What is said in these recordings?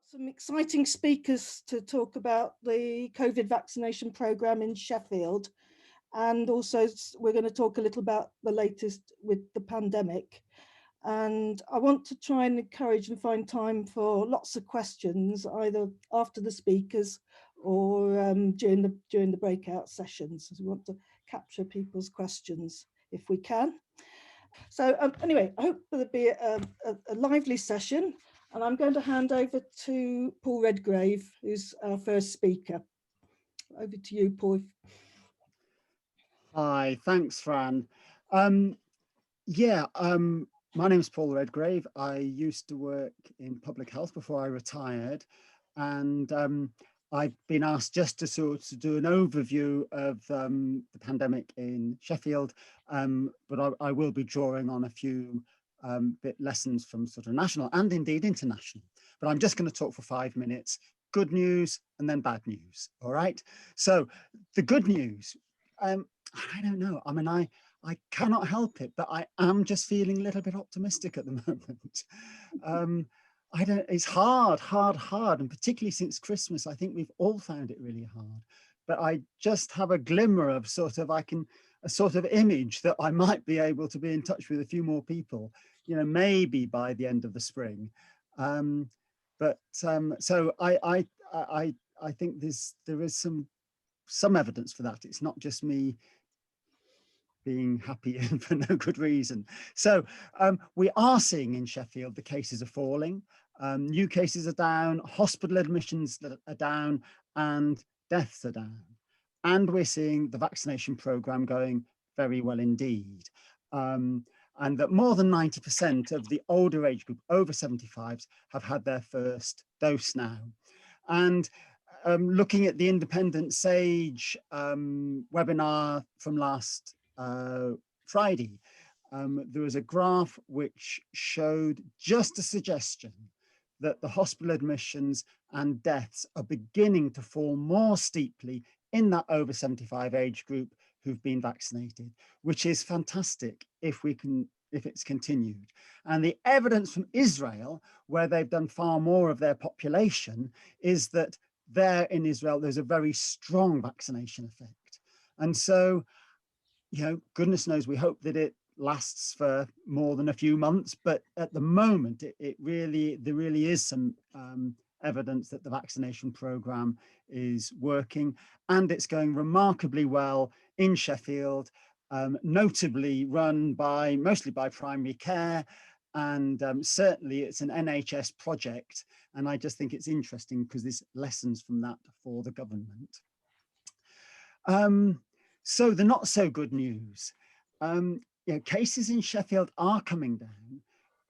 some exciting speakers to talk about the COVID vaccination programme in Sheffield. And also we're going to talk a little about the latest with the pandemic. And I want to try and encourage and find time for lots of questions, either after the speakers or during the breakout sessions. We want to capture people's questions if we can. So anyway, I hope there'll be a lively session. And I'm going to hand over to Paul Redgrave, who's our first speaker. Over to you, Paul. Hi, thanks, Fran. My name is Paul Redgrave. I used to work in public health before I retired, and I've been asked just to sort of do an overview of the pandemic in Sheffield, but I will be drawing on a few bit lessons from sort of national and indeed international. But I'm just going to talk for 5 minutes, good news and then bad news. All right. So the good news, I don't know. I mean, I cannot help it, but I am just feeling a little bit optimistic at the moment. It's hard, and particularly since Christmas, I think we've all found it really hard. But I just have a glimmer of a sort of image that I might be able to be in touch with a few more people, maybe by the end of the spring. So I think there is some evidence for that. It's not just me being happy for no good reason. So we are seeing in Sheffield the cases are falling. New cases are down, hospital admissions are down, and deaths are down. And we're seeing the vaccination programme going very well indeed. And that more than 90% of the older age group, over 75s, have had their first dose now. And looking at the Independent Sage webinar from last Friday, there was a graph which showed just a suggestion that the hospital admissions and deaths are beginning to fall more steeply in that over 75 age group who've been vaccinated, which is fantastic if it's continued. And the evidence from Israel, where they've done far more of their population, is that there in Israel, there's a very strong vaccination effect. And so, goodness knows, we hope that it lasts for more than a few months, but at the moment, there really is some evidence that the vaccination programme is working, and it's going remarkably well in Sheffield, notably run mostly by primary care, and certainly it's an NHS project, and I just think it's interesting because there's lessons from that for the government. So the not so good news, cases in Sheffield are coming down,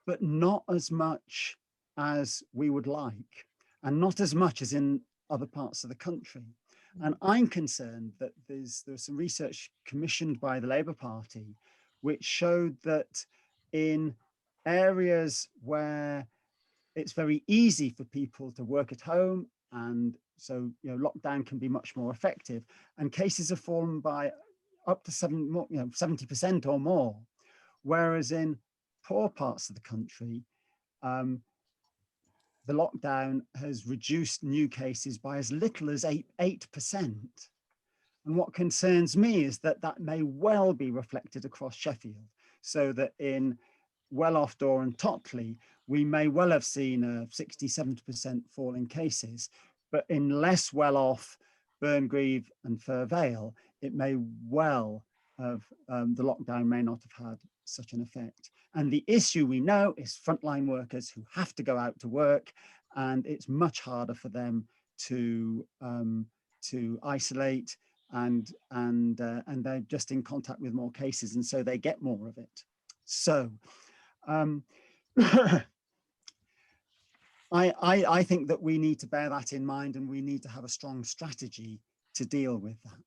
but not as much as we would like, and not as much as in other parts of the country. And I'm concerned that there's some research commissioned by the Labour Party, which showed that in areas where it's very easy for people to work at home, and so lockdown can be much more effective, and cases have fallen by up to 70% or more, whereas in poor parts of the country, the lockdown has reduced new cases by as little as 8%. And what concerns me is that that may well be reflected across Sheffield, so that in Well-off Door and Totley, we may well have seen a 60–70% fall in cases, but in less well-off Burngreave and Fir Vale, it may well have, the lockdown may not have had such an effect. And the issue we know is frontline workers who have to go out to work, and it's much harder for them to isolate, and they're just in contact with more cases, and so they get more of it. So I think that we need to bear that in mind, and we need to have a strong strategy to deal with that.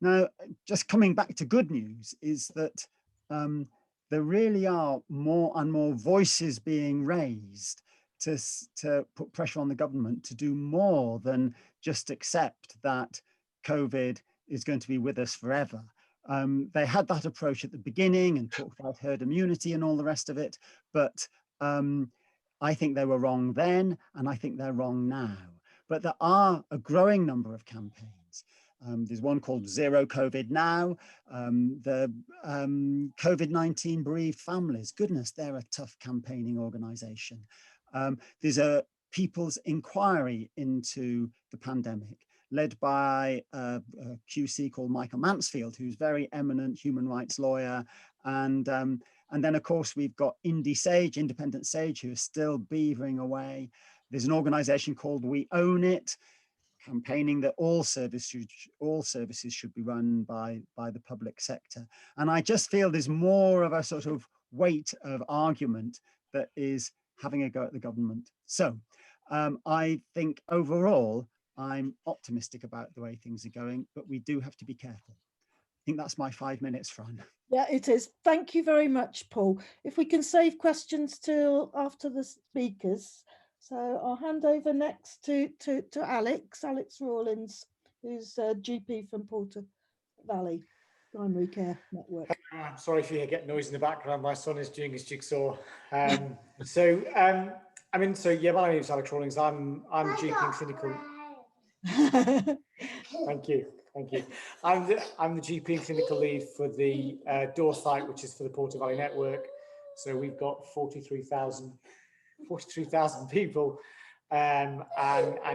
Now, just coming back to good news is that there really are more and more voices being raised to put pressure on the government to do more than just accept that COVID is going to be with us forever. They had that approach at the beginning and talked about herd immunity and all the rest of it, but I think they were wrong then, and I think they're wrong now. But there are a growing number of campaigns. There's one called Zero COVID Now, the COVID-19 Bereaved Families. Goodness, they're a tough campaigning organisation. There's a People's Inquiry into the Pandemic, led by a QC called Michael Mansfield, who's a very eminent human rights lawyer. And then, of course, we've got Independent Sage, who is still beavering away. There's an organisation called We Own It, campaigning that all services should be run by the public sector. And I just feel there's more of a sort of weight of argument that is having a go at the government. So I think overall, I'm optimistic about the way things are going, but we do have to be careful. I think that's my 5 minutes, Fran. Yeah, it is. Thank you very much, Paul. If we can save questions till after the speakers. So I'll hand over next to Alex Rawlings, who's a GP from Porter Valley Primary Care Network. I'm sorry if you get noise in the background. My son is doing his jigsaw. My name is Alex Rawlings. I'm GP and clinical. Thank you. I'm the GP and clinical lead for the door site, which is for the Porter Valley Network. So we've got 43,000 people, and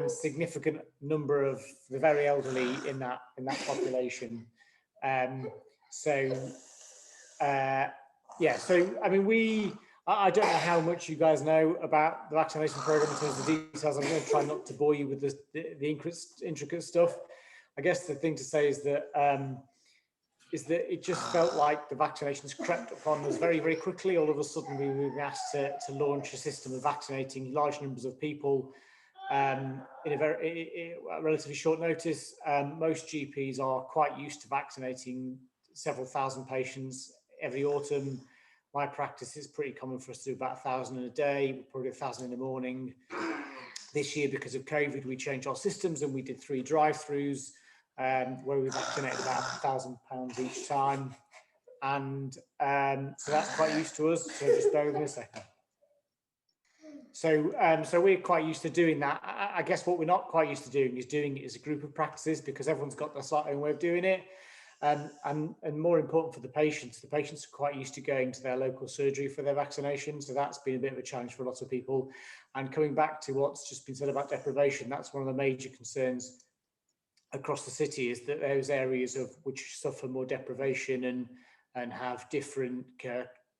significant number of the very elderly in that population. I don't know how much you guys know about the vaccination program in terms of the details. I'm going to try not to bore you with the intricate stuff. I guess the thing to say is that it just felt like the vaccinations crept upon us very, very quickly. All of a sudden, we were asked to launch a system of vaccinating large numbers of people in a relatively short notice. Most GPs are quite used to vaccinating several thousand patients every autumn. My practice is pretty common for us to do about 1,000 in a day, probably 1,000 in the morning. This year, because of COVID, we changed our systems and we did 3 drive-throughs where we vaccinated about £1,000 each time. And so that's quite used to us. So just bear with me a second. So we're quite used to doing that. I guess what we're not quite used to doing it as a group of practices, because everyone's got their slightly own way of doing it. And more important for the patients are quite used to going to their local surgery for their vaccination. So that's been a bit of a challenge for a lot of people. And coming back to what's just been said about deprivation, that's one of the major concerns across the city, is that those areas of which suffer more deprivation and have different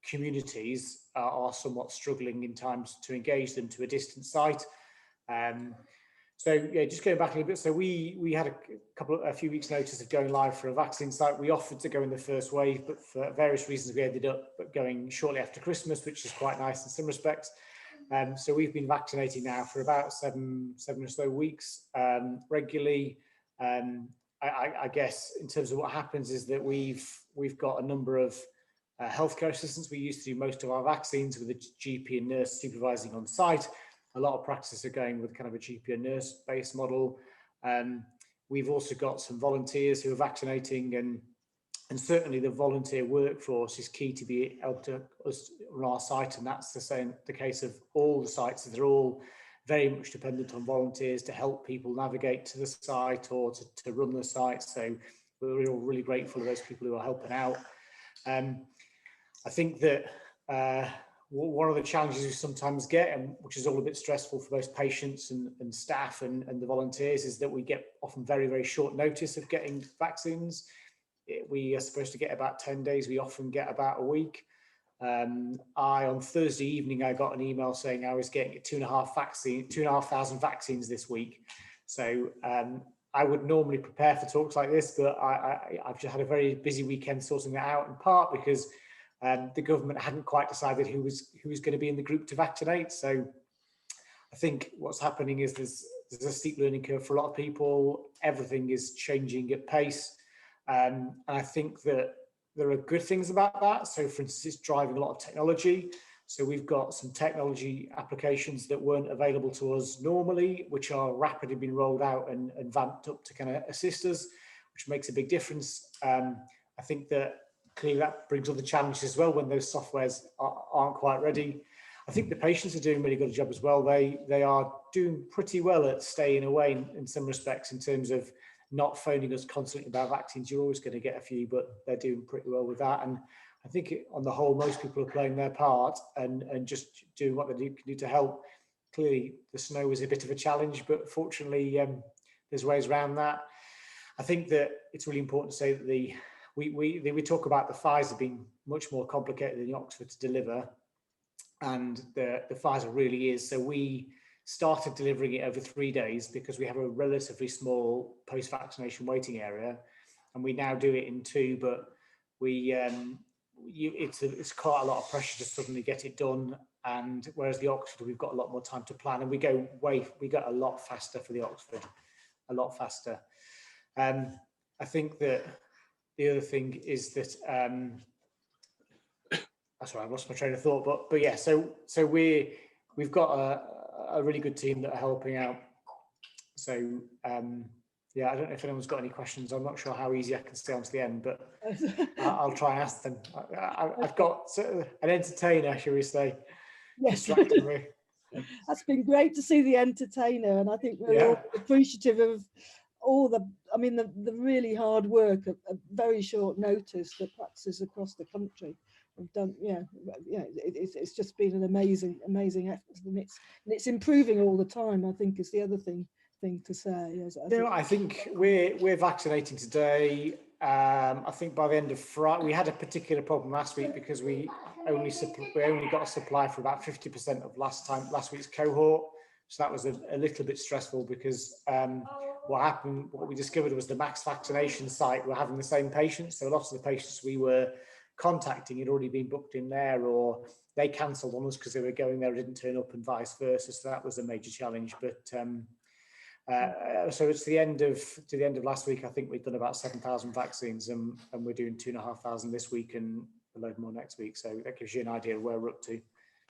communities are somewhat struggling in times to engage them to a distant site. So yeah, just going back a little bit. So we had a few weeks notice of going live for a vaccine site. We offered to go in the first wave, but for various reasons we ended up going shortly after Christmas, which is quite nice in some respects. So we've been vaccinating now for about seven or so weeks regularly. I guess in terms of what happens is that we've got a number of healthcare assistants. We used to do most of our vaccines with a GP and nurse supervising on site. A lot of practices are going with kind of a GP and nurse based model. We've also got some volunteers who are vaccinating, and certainly the volunteer workforce is key to be able to us on our site, and that's the case of all the sites. They're all very much dependent on volunteers to help people navigate to the site or to run the site. So we're all really grateful for those people who are helping out. I think that one of the challenges we sometimes get, and which is all a bit stressful for both patients and staff and the volunteers, is that we get often very, very short notice of getting vaccines. We are supposed to get about 10 days. We often get about a week. On Thursday evening, I got an email saying I was getting 2,500 vaccines this week. So I would normally prepare for talks like this, but I've just had a very busy weekend sorting that out, in part because the government hadn't quite decided who was going to be in the group to vaccinate. So I think what's happening is there's a steep learning curve for a lot of people. Everything is changing at pace. And I think that there are good things about that. So for instance, it's driving a lot of technology. So we've got some technology applications that weren't available to us normally, which are rapidly being rolled out and vamped up to kind of assist us, which makes a big difference. I think that clearly that brings other challenges as well when those softwares aren't quite ready. I think the patients are doing a really good job as well. They are doing pretty well at staying away in some respects, in terms of not phoning us constantly about vaccines. You're always going to get a few, but they're doing pretty well with that. And I think on the whole, most people are playing their part and just doing what they can do to help. Clearly, the snow was a bit of a challenge, but fortunately, there's ways around that. I think that it's really important to say that we talk about the Pfizer being much more complicated than the Oxford to deliver, and the Pfizer really is. So we started delivering it over 3 days because we have a relatively small post-vaccination waiting area, and we now do it in 2. But it's quite a lot of pressure to suddenly get it done. And whereas the Oxford, we've got a lot more time to plan, and we go a lot faster for the Oxford, a lot faster. I think that the other thing is that that's right, I've lost my train of thought, but yeah, so we've got a really good team that are helping out. So yeah, I don't know if anyone's got any questions. I'm not sure how easy I can stay on to the end, but I'll try and ask them. I've got an entertainer, shall we say, distracting me. That's been great to see the entertainer, and I think we're all appreciative of all the really hard work at very short notice that practices across the country have done. It's just been an amazing effort, and it's improving all the time, I think, is the other thing to say. I think we're vaccinating today. I think by the end of Friday, we had a particular problem last week because we only got a supply for about 50% of last week's cohort. So that was a little bit stressful because what we discovered was the max vaccination site were having the same patients. So lots of the patients we were contacting had already been booked in there, or they cancelled on us because they were going there and didn't turn up, and vice versa. So that was a major challenge. But so it's to the end of last week. I think we've done about 7,000 vaccines, and we're doing 2,500 this week and a load more next week. So that gives you an idea of where we're up to.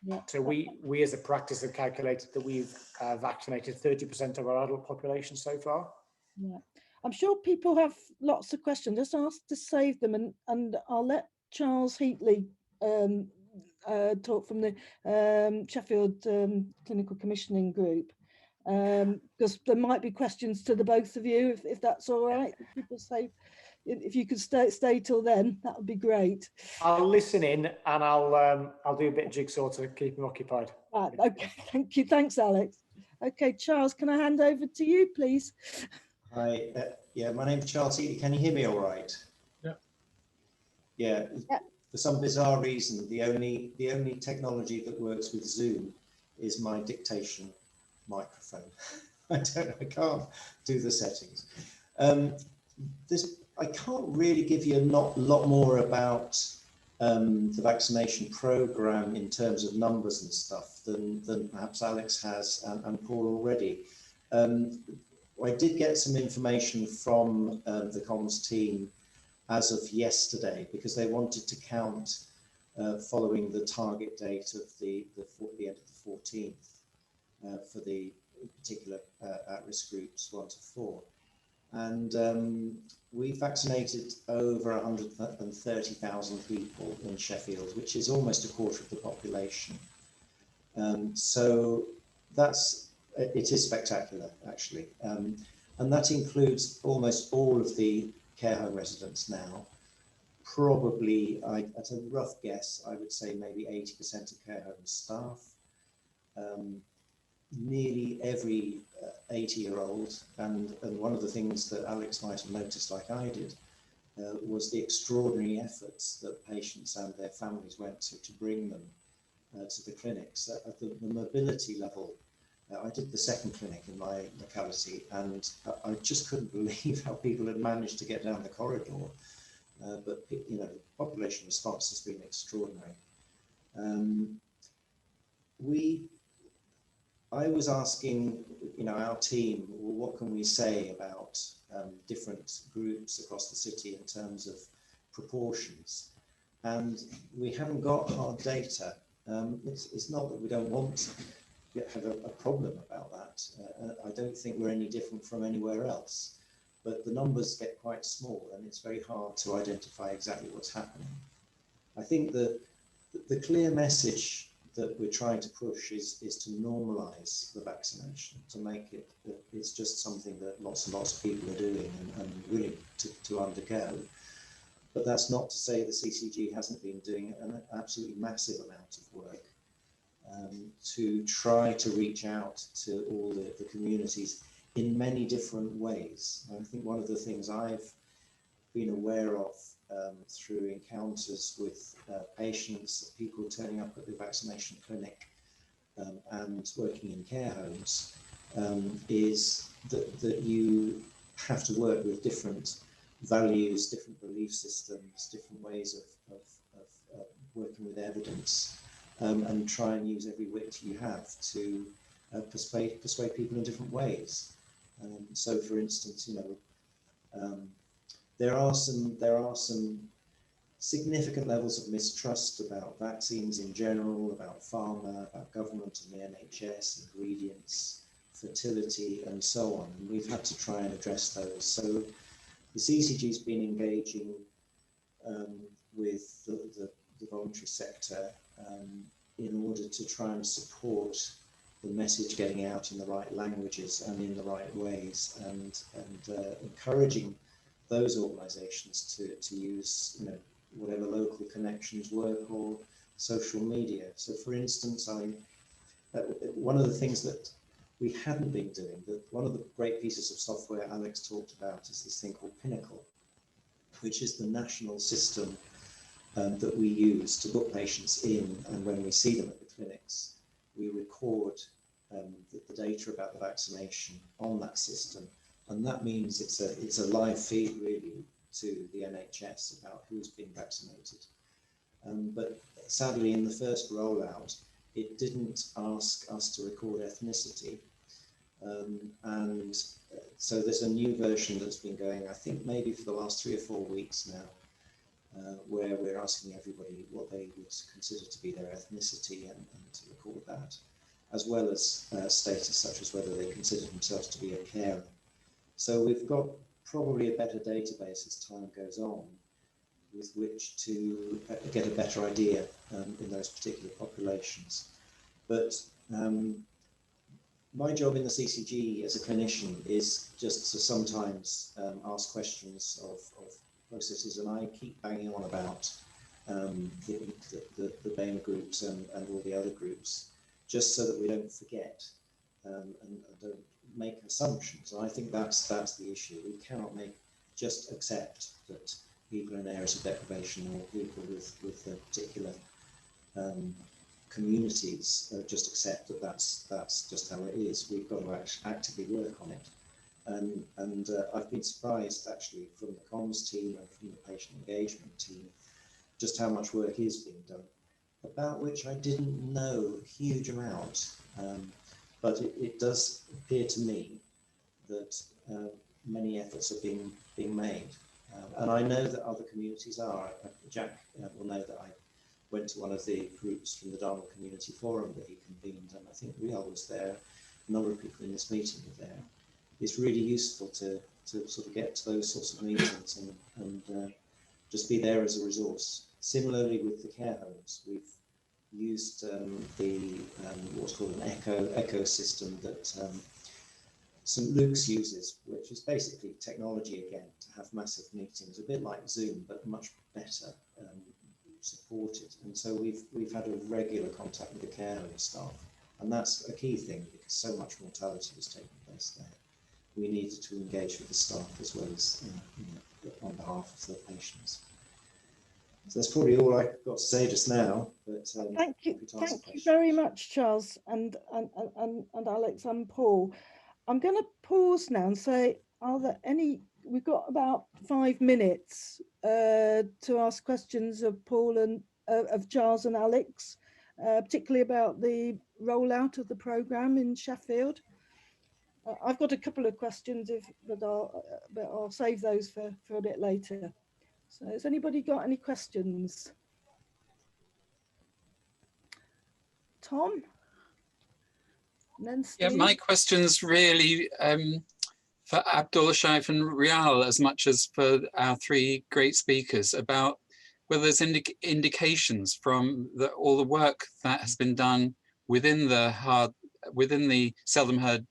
Yeah. So we as a practice have calculated that we've vaccinated 30% of our adult population so far. Yeah, I'm sure people have lots of questions. Just ask to save them, and I'll let Charles Heatley talk from the Sheffield Clinical Commissioning Group, because there might be questions to the both of you, if that's all right. If people say, if you could stay till then, that would be great. I'll listen in, and I'll do a bit of jigsaw to keep them occupied. Right, okay, thank you. Thanks, Alex. Okay, Charles, can I hand over to you, please? Hi, yeah, my name's Charles Heatley. Can you hear me all right? Yeah. For some bizarre reason, the only technology that works with Zoom is my dictation microphone. I can't do the settings. I can't really give you a lot more about the vaccination program in terms of numbers and stuff than perhaps Alex has and Paul already. I did get some information from the comms team as of yesterday, because they wanted to count following the target date of the end of the 14th for the particular at-risk groups 1 to 4. And we vaccinated over 130,000 people in Sheffield, which is almost a quarter of the population. So it is spectacular, actually. And that includes almost all of the care home residents now. Probably, at a rough guess, I would say maybe 80% of care home staff. Nearly every 80-year-old, and one of the things that Alex might have noticed, like I did, was the extraordinary efforts that patients and their families went to bring them to the clinics. At the mobility level, I did the second clinic in my locality, and I just couldn't believe how people had managed to get down the corridor. But you know, the population response has been extraordinary. I was asking, you know, our team, well, what can we say about different groups across the city in terms of proportions? And we haven't got hard data. It's not that we don't want to have a problem about that. I don't think we're any different from anywhere else, but the numbers get quite small, and it's very hard to identify exactly what's happening. I think the clear message that we're trying to push is to normalise the vaccination, to make it, it's just something that lots and lots of people are doing and willing to undergo. But that's not to say the CCG hasn't been doing an absolutely massive amount of work to try to reach out to all the communities in many different ways. And I think one of the things I've been aware of through encounters with patients, people turning up at the vaccination clinic and working in care homes, is that you have to work with different values, different belief systems, different ways of working with evidence, and try and use every wit you have to persuade people in different ways. So, for instance, you know, there are some significant levels of mistrust about vaccines in general, about pharma, about government and the NHS, ingredients, fertility, and so on. And we've had to try and address those. So the CCG's been engaging with the voluntary sector in order to try and support the message getting out in the right languages and in the right ways, and encouraging those organisations to use, you know, whatever local connections work, or social media. So, for instance, one of the things that we hadn't been doing, that one of the great pieces of software Alex talked about is this thing called Pinnacle, which is the national system that we use to book patients in, and when we see them at the clinics, we record the data about the vaccination on that system. And that means it's a live feed really to the NHS about who's been vaccinated. But sadly, in the first rollout, it didn't ask us to record ethnicity. And so there's a new version that's been going, I think maybe for the last 3 or 4 weeks now, where we're asking everybody what they would consider to be their ethnicity and to record that, as well as status such as whether they consider themselves to be a carer. So we've got probably a better database as time goes on with which to get a better idea in those particular populations. But my job in the CCG as a clinician is just to sometimes ask questions of processes, and I keep banging on about the BAME groups and all the other groups, just so that we don't forget and don't make assumptions. And I think that's the issue. We cannot just accept that people in areas of deprivation or people with particular communities just accept that that's just how it is. We've got to actively work on it. And I've been surprised actually from the comms team and from the patient engagement team just how much work is being done, about which I didn't know a huge amount. But it does appear to me that many efforts are being made. And I know that other communities are. Jack will know that I went to one of the groups from the Dartmoor Community Forum that he convened, and I think Rial was there, a number of people in this meeting were there. It's really useful to sort of get to those sorts of meetings and just be there as a resource. Similarly with the care homes, we've used what's called an echo system that St Luke's uses, which is basically technology again to have massive meetings, a bit like Zoom, but much better supported. And so we've had a regular contact with the care home staff, and that's a key thing because so much mortality was taking place there. We needed to engage with the staff as well as on behalf of the patients. So that's probably all I've got to say just now. But thank you very much, Charles and Alex and Paul. I'm going to pause now and say, are there any? We've got about 5 minutes to ask questions of Paul and of Charles and Alex, particularly about the rollout of the programme in Sheffield. I've got a couple of questions, but I'll save those for a bit later. So has anybody got any questions? Tom? And then Steve? Yeah, my question's really for Abdul, Shaif and Rial as much as for our 3 great speakers about whether there's indications from all the work that has been done within the seldom heard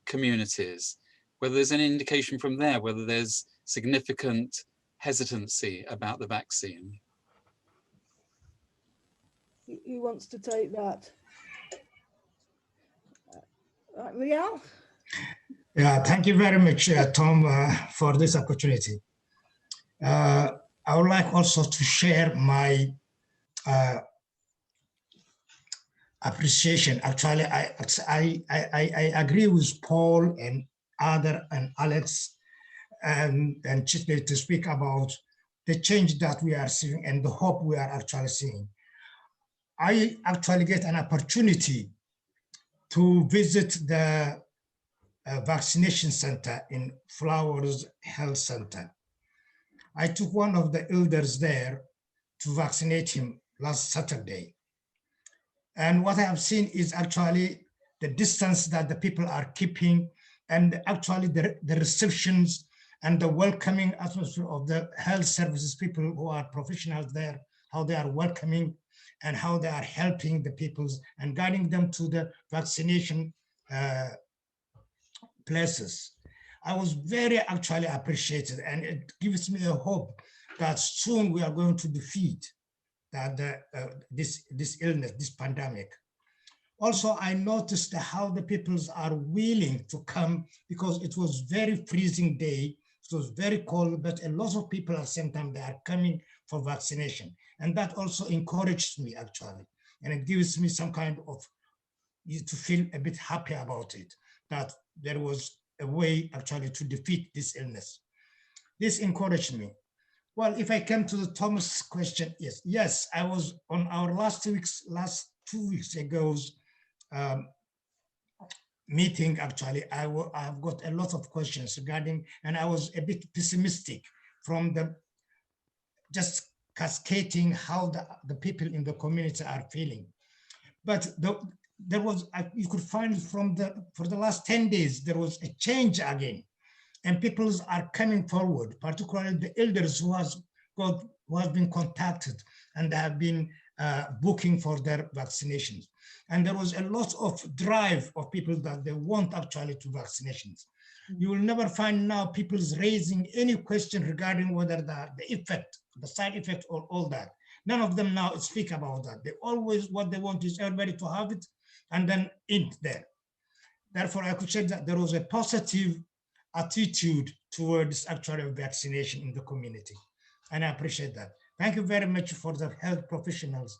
communities, whether there's any indication from there, whether there's significant hesitancy about the vaccine. Who wants to take that? Rial? Yeah, thank you very much, Tom, for this opportunity. I would like also to share my appreciation. Actually, I agree with Paul and Alex and Heatley to speak about the change that we are seeing and the hope we are actually seeing. I actually get an opportunity to visit the vaccination center in Flowers Health Center. I took one of the elders there to vaccinate him last Saturday. And what I have seen is actually the distance that the people are keeping, and actually the receptions and the welcoming atmosphere of the health services people who are professionals there, how they are welcoming and how they are helping the people and guiding them to the vaccination places. I was very actually appreciated, and it gives me a hope that soon we are going to defeat this illness, this pandemic. Also, I noticed how the peoples are willing to come, because it was very freezing day. It was very cold, but a lot of people at the same time, they are coming for vaccination. And that also encouraged me actually. And it gives me some kind of, to feel a bit happy about it, that there was a way actually to defeat this illness. This encouraged me. Well, if I come to the Thomas question, yes, I was on our last 2 weeks ago's meeting. Actually, I've got a lot of questions regarding, and I was a bit pessimistic from the just cascading how the people in the community are feeling. But there was, you could find for the last 10 days, there was a change again. And people are coming forward, particularly the elders who have been contacted and have been booking for their vaccinations. And there was a lot of drive of people that they want actually to vaccinations. You will never find now people raising any question regarding whether the effect, the side effect, or all that. None of them now speak about that. They always, what they want is everybody to have it and then end there. Therefore, I could say that there was a positive attitude towards actual vaccination in the community. And I appreciate that. Thank you very much for the health professionals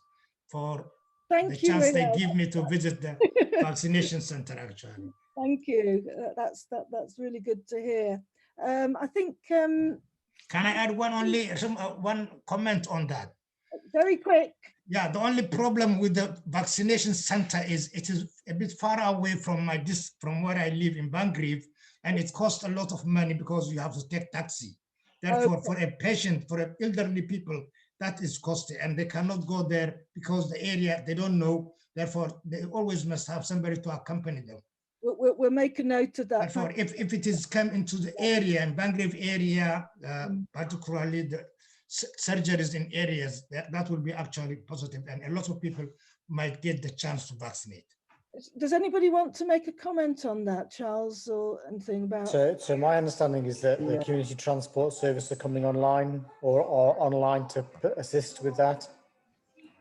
for the chance they give me to visit the vaccination center actually. Thank you. That's really good to hear. I think. Can I add one comment on that? Very quick. Yeah, the only problem with the vaccination center is it is a bit far away from where I live in Bangrave, and it costs a lot of money because you have to take taxi. Therefore, for a patient, for elderly people, that is costly, and they cannot go there because the area they don't know. Therefore, they always must have somebody to accompany them. We'll make a note of that. Therefore, if it is come into the area, and Bangrave area, particularly the surgeries in areas, that will be actually positive, and a lot of people might get the chance to vaccinate. Does anybody want to make a comment on that, Charles, or anything about? So my understanding is that the community transport service are coming online or online to assist with that.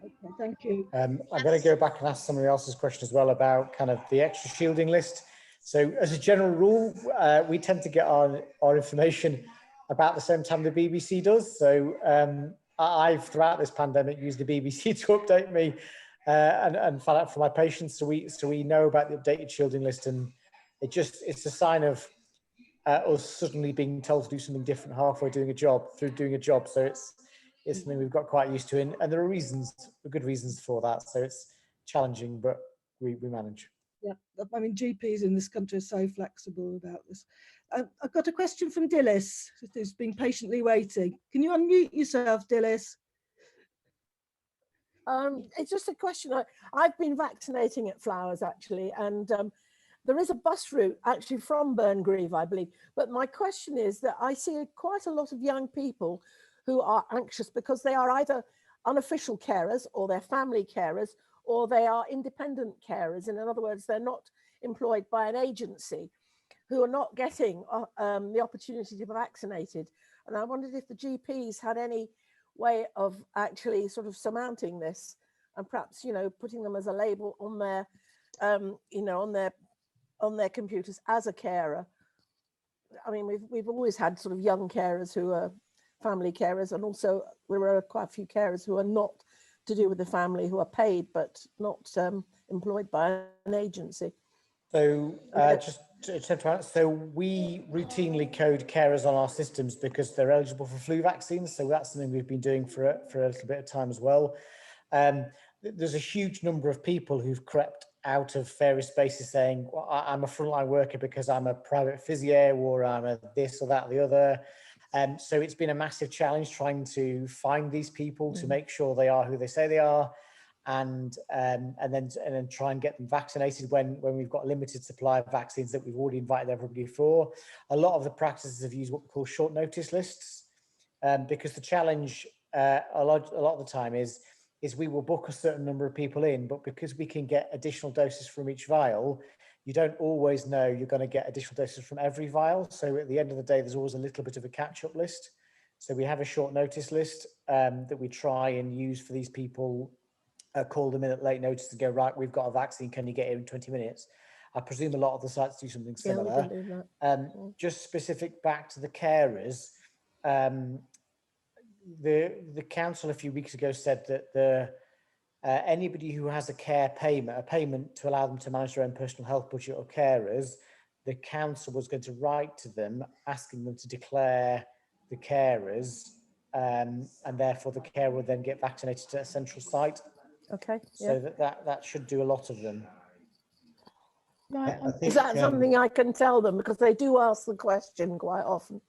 Okay, thank you. I'm going to go back and ask somebody else's question as well about kind of the extra shielding list. So as a general rule, we tend to get our information about the same time the BBC does. So I've throughout this pandemic used the BBC to update me and find out for my patients, so we know about the updated shielding list, and it's a sign of us suddenly being told to do something different halfway doing a job. So it's something we've got quite used to, and there are good reasons for that. So it's challenging, but we manage. Yeah, I mean, GPs in this country are so flexible about this. I've got a question from Dilys, who's been patiently waiting. Can you unmute yourself, Dilys? It's just a question. I've been vaccinating at Flowers actually, and there is a bus route actually from Burngrave, I believe. But my question is that I see quite a lot of young people who are anxious because they are either unofficial carers or they're family carers or they are independent carers. And in other words, they're not employed by an agency, who are not getting the opportunity to be vaccinated. And I wondered if the GPs had any way of actually sort of surmounting this and perhaps, you know, putting them as a label on their, you know, on their computers as a carer. I mean, we've always had sort of young carers who are family carers, and also there are quite a few carers who are not to do with the family, who are paid but not employed by an agency. So so we routinely code carers on our systems because they're eligible for flu vaccines. So that's something we've been doing for a little bit of time as well. There's a huge number of people who've crept out of various spaces saying, well, I'm a frontline worker because I'm a private physio, or I'm a this or that or the other. So it's been a massive challenge trying to find these people to make sure they are who they say they are, and then try and get them vaccinated when we've got a limited supply of vaccines that we've already invited everybody for. A lot of the practices have used what we call short notice lists, because the challenge a lot of the time is we will book a certain number of people in, but because we can get additional doses from each vial, you don't always know you're going to get additional doses from every vial. So at the end of the day, there's always a little bit of a catch-up list. So we have a short notice list that we try and use for these people, call them in at late notice to go, right, we've got a vaccine, can you get here in 20 minutes? I presume a lot of the sites do something similar. Yeah, we can do that. Just specific back to the carers, the council a few weeks ago said that anybody who has a payment to allow them to manage their own personal health budget or carers, the council was going to write to them asking them to declare the carers, and therefore the carer would then get vaccinated at a central site. Okay. So that should do a lot of them. Right. I think, Is that something I can tell them? Because they do ask the question quite often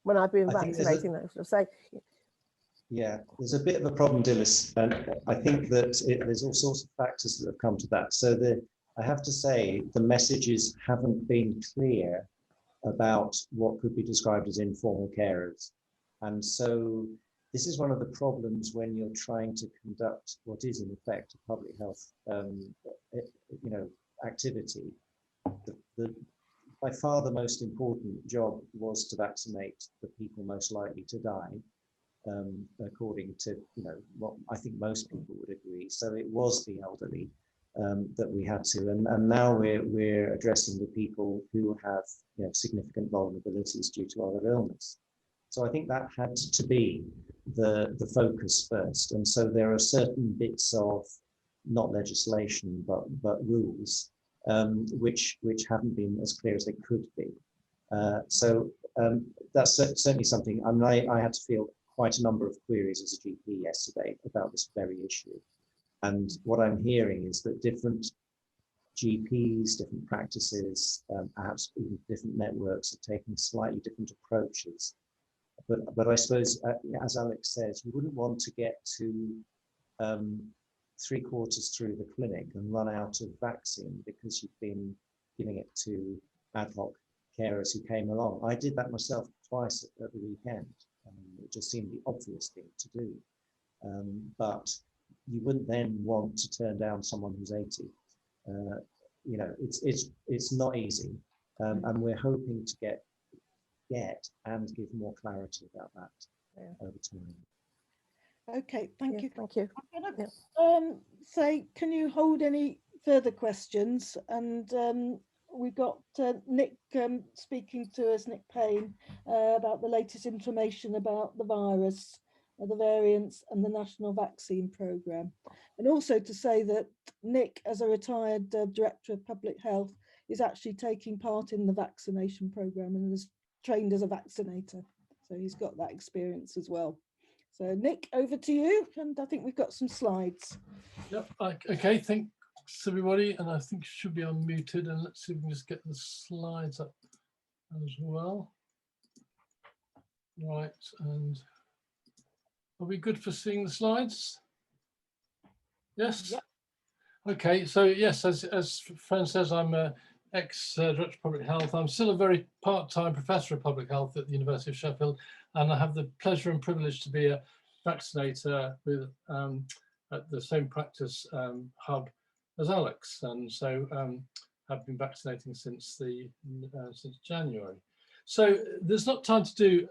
when I've been vaccinating them. So say, yeah, there's a bit of a problem, Dilys, and I think that there's all sorts of factors that have come to that. So I have to say the messages haven't been clear about what could be described as informal carers. And so this is one of the problems when you're trying to conduct what is in effect a public health activity. By far the most important job was to vaccinate the people most likely to die, according to what I think most people would agree. So it was the elderly that we had to, and now we're addressing the people who have significant vulnerabilities due to other illness. So I think that had to be the focus first. And so there are certain bits of not legislation but rules which haven't been as clear as they could be. So that's certainly something. I mean, I had to field quite a number of queries as a GP yesterday about this very issue. And what I'm hearing is that different GPs, different practices, perhaps even different networks are taking slightly different approaches. But I suppose, as Alex says, you wouldn't want to get to 3/4 through the clinic and run out of vaccine because you've been giving it to ad hoc carers who came along. I did that myself twice at the weekend. It just seemed the obvious thing to do. But you wouldn't then want to turn down someone who's 80. It's not easy, and we're hoping to get and give more clarity about that over time. Okay, thank you. Thank you. I'm gonna say, can you hold any further questions? And we've got Nick speaking to us, Nick Payne, about the latest information about the virus, the variants, and the national vaccine programme. And also to say that Nick, as a retired Director of Public Health, is actually taking part in the vaccination programme and is trained as a vaccinator. So he's got that experience as well. So Nick, over to you. And I think we've got some slides. Yep. Okay, thanks everybody. And I think it should be unmuted. And let's see if we can just get the slides up as well. Right. And are we good for seeing the slides? Yes. Yep. Okay. So yes, as Fran says, I'm a ex-Director of Public Health. I'm still a very part-time professor of public health at the University of Sheffield. and I have the pleasure and privilege to be a vaccinator with at the same practice hub as Alex, and so I've been vaccinating since January. So there's not time to do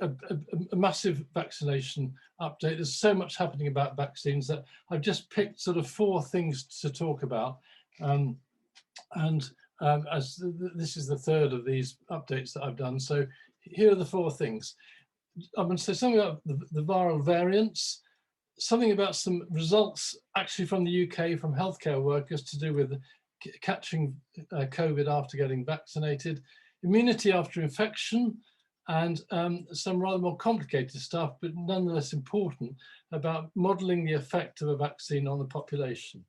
a massive vaccination update. There's so much happening about vaccines that I've just picked sort of 4 things to talk about. As this is the 3rd of these updates that I've done. So here are the 4 things. I'm going to say something about the viral variants, something about some results actually from the UK from healthcare workers to do with catching COVID after getting vaccinated, immunity after infection, and some rather more complicated stuff, but nonetheless important, about modelling the effect of a vaccine on the population.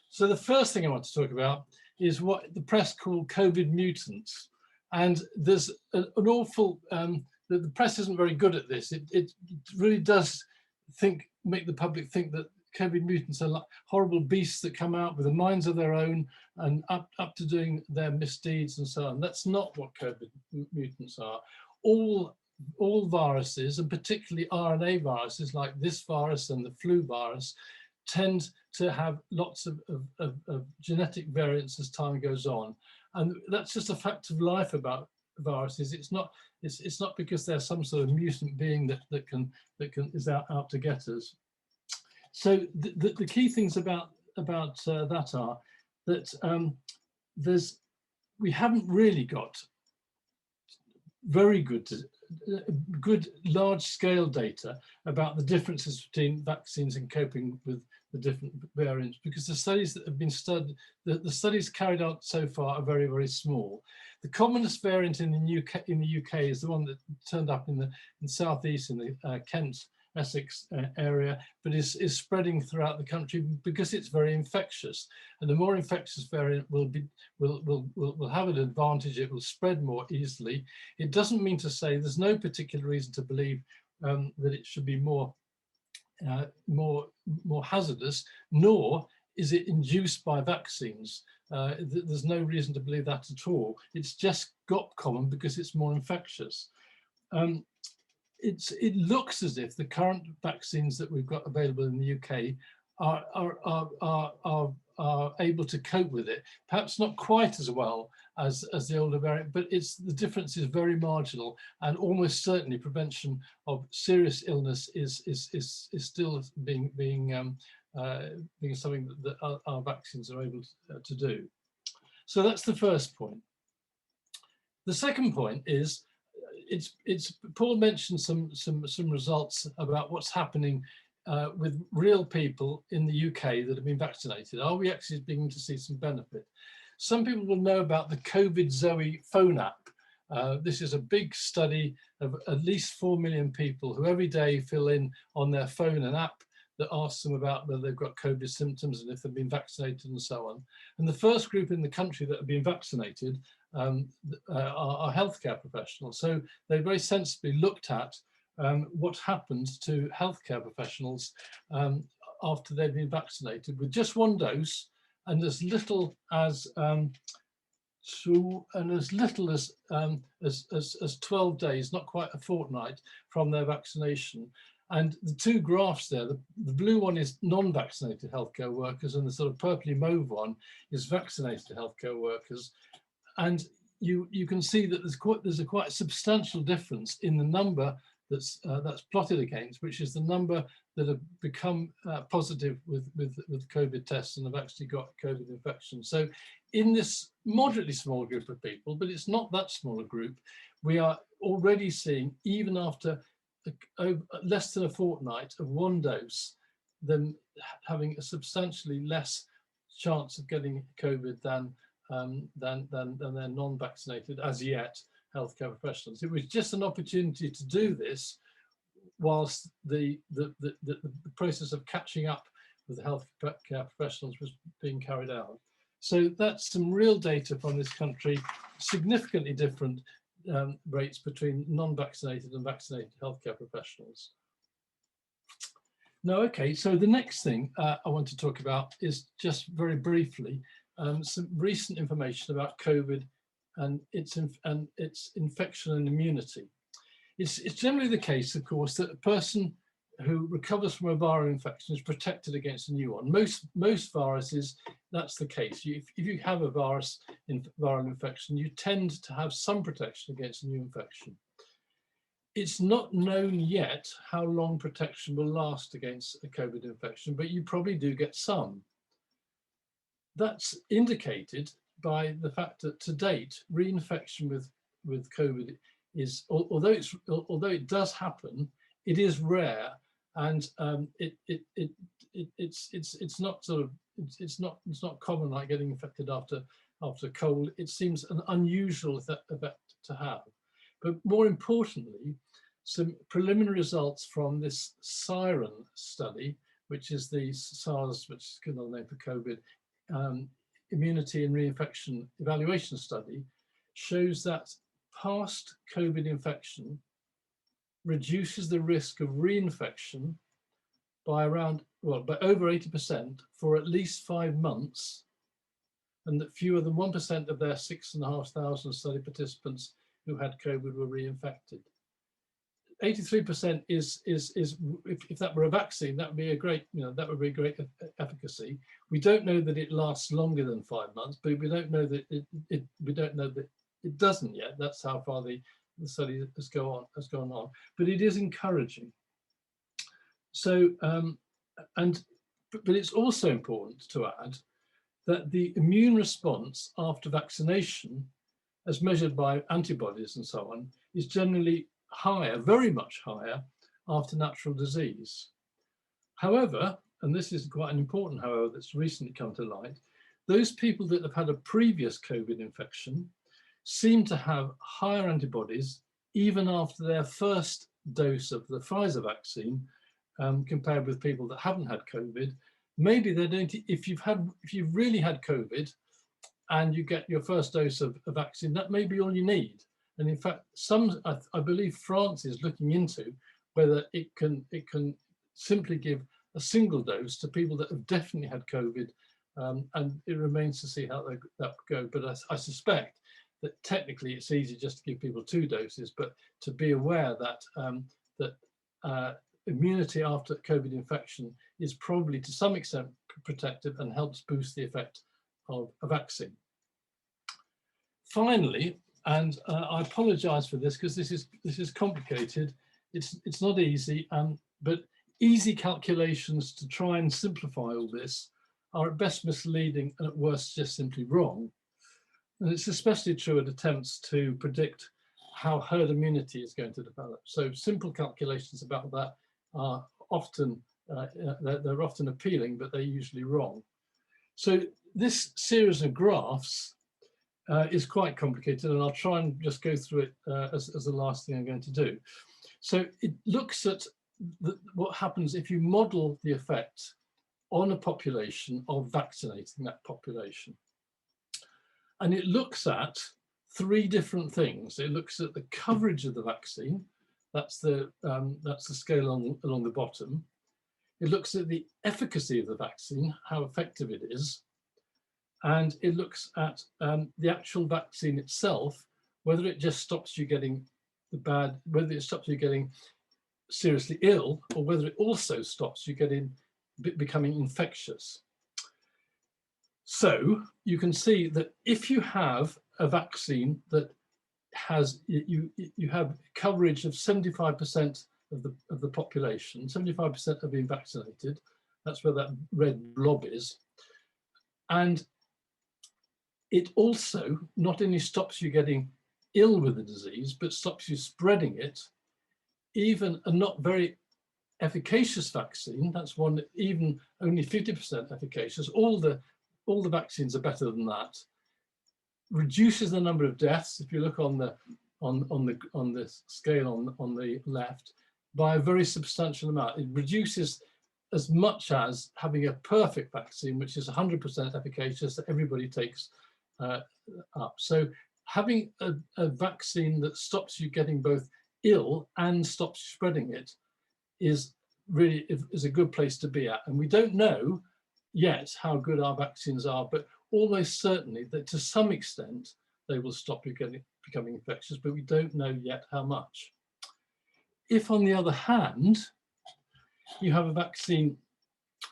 So the first thing I want to talk about is what the press call COVID mutants. And there's an awful, the press isn't very good at this. It really does make the public think that COVID mutants are like horrible beasts that come out with the minds of their own and up to doing their misdeeds and so on. That's not what COVID mutants are. All viruses, and particularly RNA viruses like this virus and the flu virus, tend to have lots of genetic variants as time goes on. And that's just a fact of life about viruses. It's not because they're some sort of mutant being that is out to get us. So the key things about that are that we haven't really got very good large-scale data about the differences between vaccines and coping with the different variants, because the studies that have been studied, the studies carried out so far are very, very small. The commonest variant in the UK is the one that turned up in the southeast, in the Kent, Essex area, but is spreading throughout the country because it's very infectious, and the more infectious variant will have an advantage. It will spread more easily. It doesn't mean to say there's no particular reason to believe that it should be more hazardous, nor is it induced by vaccines. There's no reason to believe that at all. It's just got common because it's more infectious. It looks as if the current vaccines that we've got available in the UK are able to cope with it. Perhaps not quite as well as the older variant, but the difference is very marginal, and almost certainly prevention of serious illness is still being something that our vaccines are able to do. So that's the first point. The second point is, Paul mentioned some results about what's happening with real people in the UK that have been vaccinated. Are we actually beginning to see some benefit? Some people will know about the COVID Zoe phone app. This is a big study of at least 4 million people who every day fill in on their phone an app that asks them about whether they've got COVID symptoms and if they've been vaccinated and so on. And the first group in the country that have been vaccinated are healthcare professionals. So they very sensibly looked at what happens to healthcare professionals after they've been vaccinated with just 1 dose, and as little as 12 days, not quite a fortnight from their vaccination. And the 2 graphs there, the blue one is non-vaccinated healthcare workers, and the sort of purpley mauve one is vaccinated healthcare workers. And you can see that there's a quite substantial difference in the number that's plotted against, which is the number that have become positive with COVID tests and have actually got COVID infection. So in this moderately small group of people, but it's not that small a group, we are already seeing, even after less than a fortnight of 1 dose, them having a substantially less chance of getting COVID than their non-vaccinated, as yet, healthcare professionals. It was just an opportunity to do this whilst the process of catching up with the healthcare professionals was being carried out. So that's some real data from this country, significantly different rates between non-vaccinated and vaccinated healthcare professionals. Now, okay, so the next thing I want to talk about is just very briefly some recent information about COVID and its infection and immunity. It's generally the case, of course, that a person who recovers from a viral infection is protected against a new one. Most viruses, that's the case. If you have a viral infection, you tend to have some protection against a new infection. It's not known yet how long protection will last against a COVID infection, but you probably do get some. That's indicated by the fact that to date, reinfection with COVID is, although it does happen, it is rare, and it's not common like getting infected after a cold. It seems an unusual effect to have. But more importantly, some preliminary results from this SIREN study, which is the SARS, which is another name for COVID, immunity and reinfection evaluation study, shows that past COVID infection reduces the risk of reinfection by over 80% for at least 5 months, and that fewer than 1% of their 6,500 study participants who had COVID were reinfected. 83% is if that were a vaccine, that would be a great, that would be great efficacy. We don't know that it lasts longer than 5 months, but we don't know that it doesn't yet. That's how far the study has gone on. But it is encouraging. So, but it's also important to add that the immune response after vaccination, as measured by antibodies and so on, is generally higher, very much higher, after natural disease. However, and this is quite an important however that's recently come to light, those people that have had a previous COVID infection seem to have higher antibodies even after their first dose of the Pfizer vaccine, compared with people that haven't had COVID. Maybe they don't, if you've really had COVID and you get your first dose of a vaccine, that may be all you need. And in fact, I believe France is looking into whether it can simply give a single dose to people that have definitely had COVID, and it remains to see how that would go. But I suspect that technically it's easy just to give people 2 doses, but to be aware that immunity after COVID infection is probably to some extent protective and helps boost the effect of a vaccine. Finally, and I apologize for this because this is complicated. It's not easy, but easy calculations to try and simplify all this are at best misleading and at worst just simply wrong. And it's especially true at attempts to predict how herd immunity is going to develop. So simple calculations about that are often they're often appealing, but they're usually wrong. So this series of graphs is quite complicated, and I'll try and just go through it as the last thing I'm going to do. So it looks at what happens if you model the effect on a population of vaccinating that population. And it looks at 3 different things. It looks at the coverage of the vaccine. That's the scale along the bottom. It looks at the efficacy of the vaccine, how effective it is. And it looks at the actual vaccine itself, whether it just stops you getting whether it stops you getting seriously ill, or whether it also stops you becoming infectious. So you can see that if you have a vaccine that has, you have coverage of 75% of the population, 75% have been vaccinated. That's where that red blob is. And it also not only stops you getting ill with the disease, but stops you spreading it. Even a not very efficacious vaccine, that's one that even only 50% efficacious, all the vaccines are better than that, reduces the number of deaths, if you look on the scale on the left, by a very substantial amount. It reduces as much as having a perfect vaccine, which is 100% efficacious, that everybody takes up. So having a vaccine that stops you getting both ill and stops spreading it is really is a good place to be at. And we don't know yet how good our vaccines are, but almost certainly that to some extent they will stop you becoming infectious, but we don't know yet how much. if, on the other hand, you have a vaccine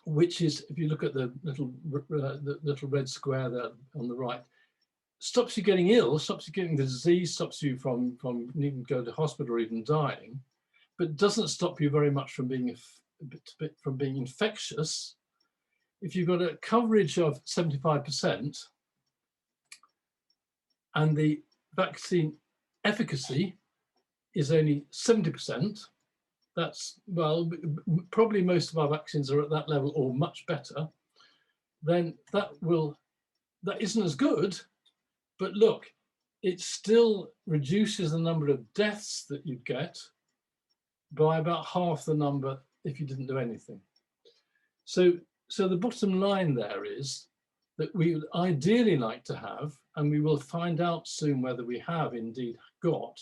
which is, if you look at the little red square there on the right, stops you getting ill, stops you getting the disease, stops you from needing to go to hospital or even dying, but doesn't stop you very much from being infectious. If you've got a coverage of 75% and the vaccine efficacy is only 70%, that's, well, probably most of our vaccines are at that level or much better, then that isn't as good. But look, it still reduces the number of deaths that you'd get by about half the number if you didn't do anything. So the bottom line there is that we would ideally like to have, and we will find out soon whether we have indeed got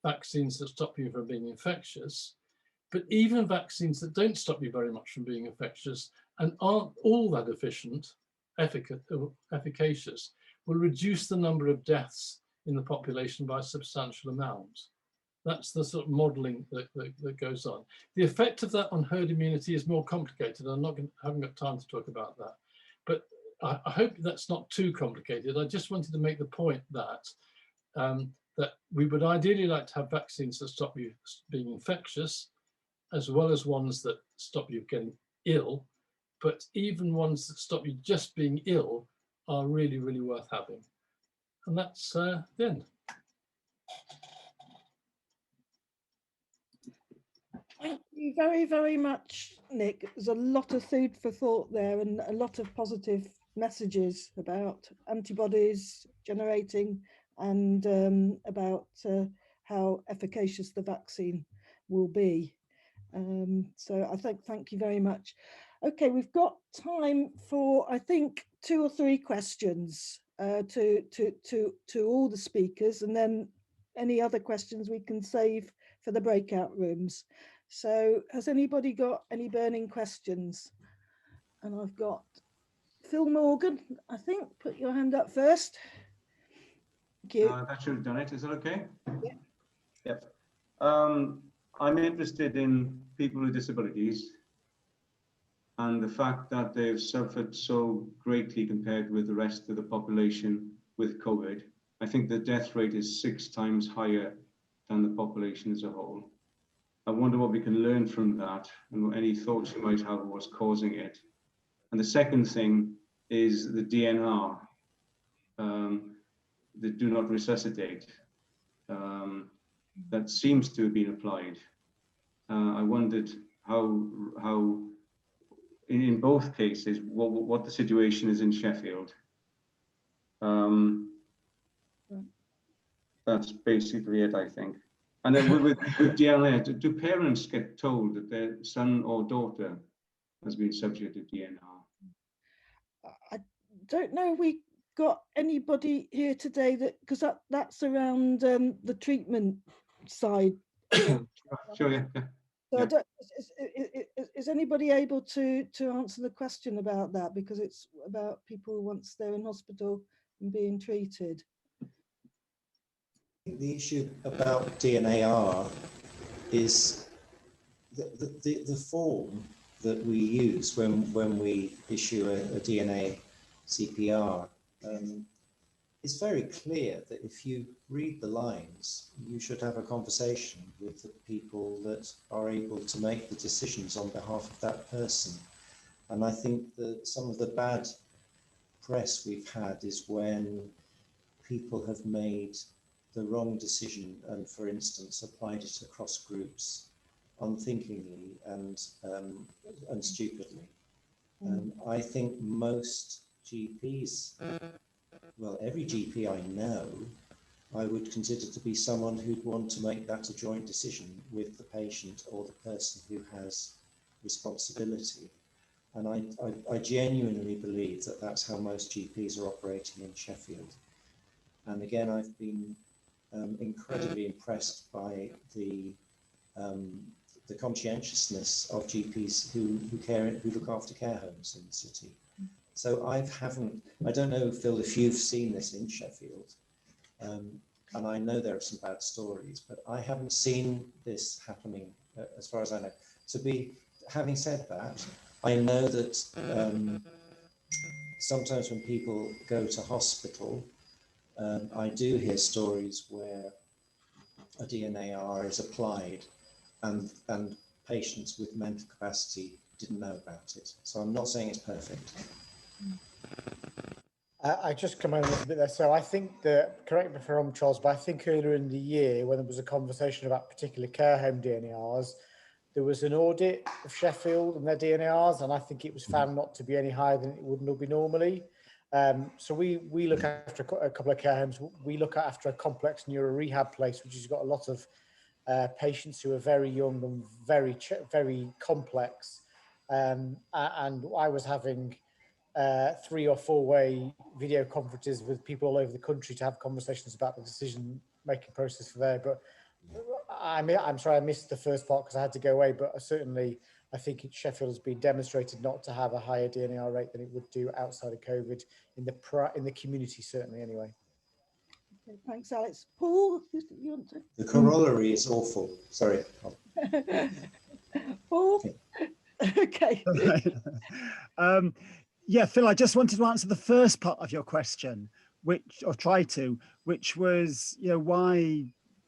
vaccines that stop you from being infectious, but even vaccines that don't stop you very much from being infectious and aren't all that efficacious will reduce the number of deaths in the population by a substantial amount. That's the sort of modelling that goes on. The effect of that on herd immunity is more complicated. Haven't got time to talk about that. But I hope that's not too complicated. I just wanted to make the point that that we would ideally like to have vaccines that stop you being infectious, as well as ones that stop you getting ill. But even ones that stop you just being ill are really, really worth having. And that's the end. Thank you very, very much, Nick. There's a lot of food for thought there and a lot of positive messages about antibodies generating and about how efficacious the vaccine will be. So I thank you very much. Okay, we've got time for, I think, 2 or 3 questions to all the speakers, and then any other questions we can save for the breakout rooms. So has anybody got any burning questions? And I've got Phil Morgan, I think, put your hand up first. Thank you. That should have done it. Is that okay? Yeah. Yep. I'm interested in people with disabilities and the fact that they've suffered so greatly compared with the rest of the population with COVID. I think the death rate is 6 times higher than the population as a whole. I wonder what we can learn from that and any thoughts you might have of what's causing it. And the second thing is the DNR, the do not resuscitate, that seems to have been applied. I wondered how in both cases, what the situation is in Sheffield. That's basically it, I think. And then with DNR, do parents get told that their son or daughter has been subject to DNR? I don't know we got anybody here today because that's around the treatment side. Sure, yeah. So is anybody able to answer the question about that? Because it's about people once they're in hospital and being treated. The issue about DNAR is the form that we use when we issue a DNA CPR is very clear that if you read the lines, you should have a conversation with the people that are able to make the decisions on behalf of that person. And I think that some of the bad press we've had is when people have made the wrong decision and, for instance, applied it across groups unthinkingly and stupidly. I think most GPs, well, every GP I know, I would consider to be someone who'd want to make that a joint decision with the patient or the person who has responsibility. And I genuinely believe that that's how most GPs are operating in Sheffield. And again, I've been incredibly impressed by the conscientiousness of GPs who look after care homes in the city. So I don't know, Phil, if you've seen this in Sheffield, and I know there are some bad stories, but I haven't seen this happening as far as I know. Having said that, I know that sometimes when people go to hospital, I do hear stories where a DNAR is applied and patients with mental capacity didn't know about it. So I'm not saying it's perfect. I just come in a little bit there. So I think that, correct me if I'm wrong, Charles, but I think earlier in the year when there was a conversation about particular care home DNARs, there was an audit of Sheffield and their DNARs, and I think it was found not to be any higher than it would be normally. So we look after a couple of care homes. We look after a complex neuro rehab place, which has got a lot of patients who are very young and very complex. And I was having 3 or 4 way video conferences with people all over the country to have conversations about the decision making process for there. But I'm sorry I missed the first part because I had to go away, but certainly I think Sheffield has been demonstrated not to have a higher DNAR rate than it would do outside of COVID in the community, certainly anyway. Okay, thanks, Alex. Paul, you want to? The corollary is awful. Sorry. Paul? Okay. Yeah, Phil, I just wanted to answer the first part of your question, which was, why,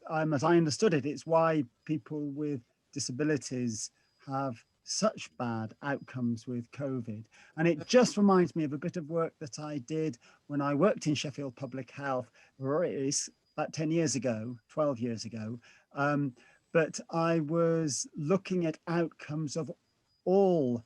as I understood it, it's why people with disabilities have such bad outcomes with COVID. And it just reminds me of a bit of work that I did when I worked in Sheffield Public Health, about 10 years ago, 12 years ago. But I was looking at outcomes of all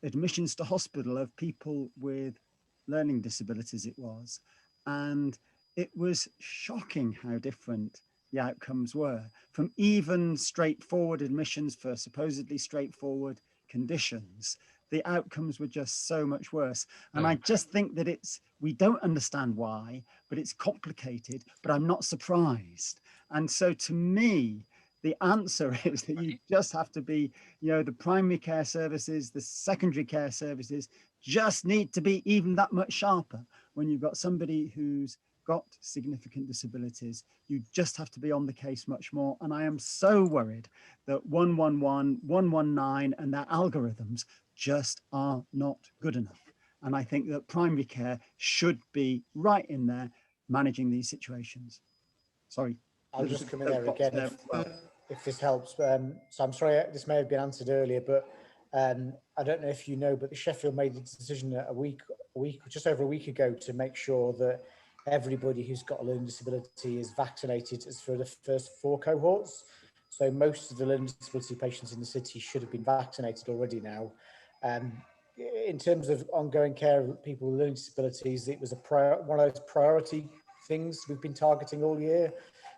admissions to hospital of people with learning disabilities it was. And it was shocking how different the outcomes were from even straightforward admissions for supposedly straightforward conditions. The outcomes were just so much worse. And I just think that we don't understand why, but it's complicated, but I'm not surprised. And so to me, the answer is that you just have to be, the primary care services, the secondary care services just need to be even that much sharper. When you've got somebody who's got significant disabilities, you just have to be on the case much more. And I am so worried that 111, 119 and their algorithms just are not good enough. And I think that primary care should be right in there managing these situations. Sorry. I'll just come in there again if this helps. So I'm sorry, this may have been answered earlier, but I don't know if you know, but the Sheffield made a decision just over a week ago to make sure that everybody who's got a learning disability is vaccinated as for the first 4 cohorts. So most of the learning disability patients in the city should have been vaccinated already now. In terms of ongoing care of people with learning disabilities, it was one of those priority things we've been targeting all year.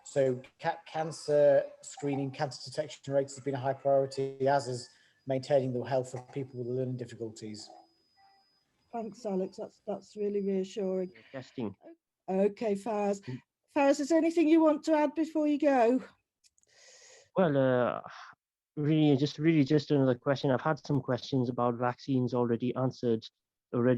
So cancer screening, cancer detection rates has been a high priority, as is maintaining the health of people with learning difficulties. Thanks, Alex. That's really reassuring. Testing. Okay, Faz. Faz, is there anything you want to add before you go? Well, really just another question. I've had some questions about vaccines already answered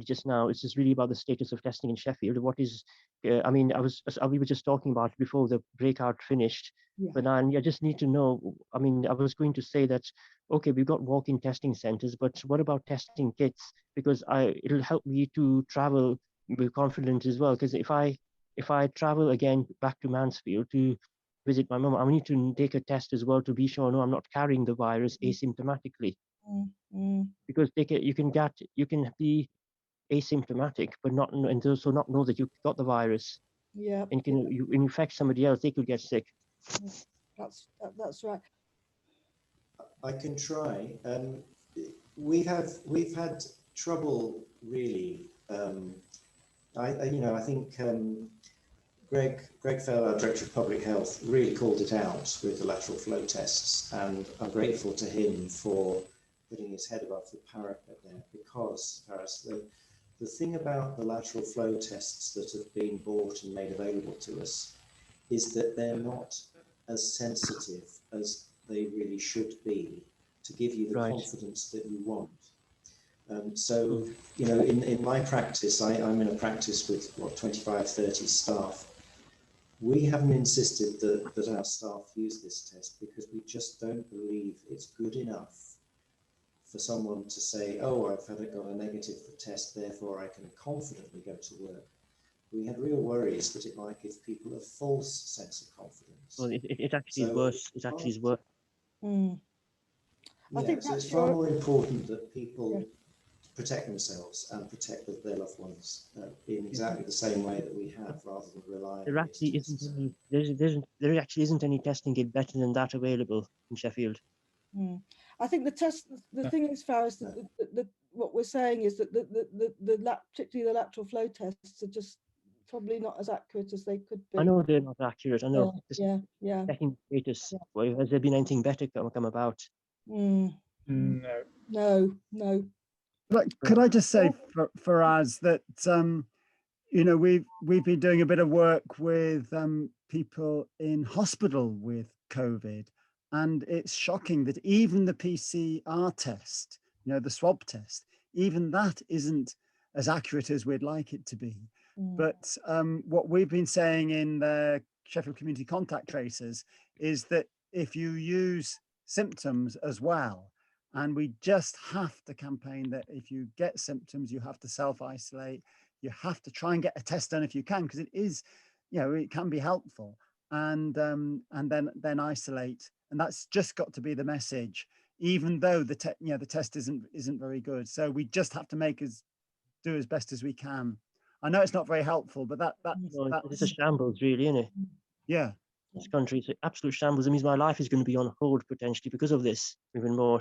just now. It's just really about the status of testing in Sheffield. What is, we were just talking about it before the breakout finished, but I just need to know, I was going to say that, okay, we've got walk-in testing centers, but what about testing kits? Because it'll help me to travel with confidence as well. Because if I travel again back to Mansfield to visit my mum, I need to take a test as well to be sure, no, I'm not carrying the virus asymptomatically. Because you can be asymptomatic, but not know that you've got the virus. Yeah. And you infect somebody else, they could get sick. That's right. I can try. We've had trouble really. I think Greg Fell, our Director of Public Health, really called it out with the lateral flow tests, and I'm grateful to him for putting his head above the parapet there, because the thing about the lateral flow tests that have been bought and made available to us is that they're not as sensitive as they really should be to give you the confidence that you want. So, in my practice, I'm in a practice with 25, 30 staff. We haven't insisted that our staff use this test because we just don't believe it's good enough for someone to say, oh, I've got a negative test, therefore I can confidently go to work. We had real worries that it might give people a false sense of confidence. Well, it actually is worse. It actually is worse. I think that's it's far more important that people protect themselves and protect their loved ones in exactly the same way that we have, rather than relying. There actually isn't any. There actually isn't any testing kit better than that available in Sheffield. I think the thing is, Faris, that what we're saying is that particularly the lateral flow tests are just probably not as accurate as they could be. I know they're not accurate. I know. Yeah. Checking status. Has there been anything better come about? No. But could I just say for us that you know, we've been doing a bit of work with people in hospital with COVID, and it's shocking that even the PCR test, you know, the swab test, even that isn't as accurate as we'd like it to be. But what we've been saying in the Sheffield Community Contact Tracers is that if you use symptoms as well, and we just have to campaign that if you get symptoms, you have to self-isolate, you have to try and get a test done if you can, because it is, you know, it can be helpful, and then isolate. And that's just got to be the message, even though the test isn't very good. So we just have to do as best as we can. I know it's not very helpful, but it's a shambles, really, isn't it? Yeah. This country is an absolute shambles. It means my life is going to be on hold potentially because of this, even more.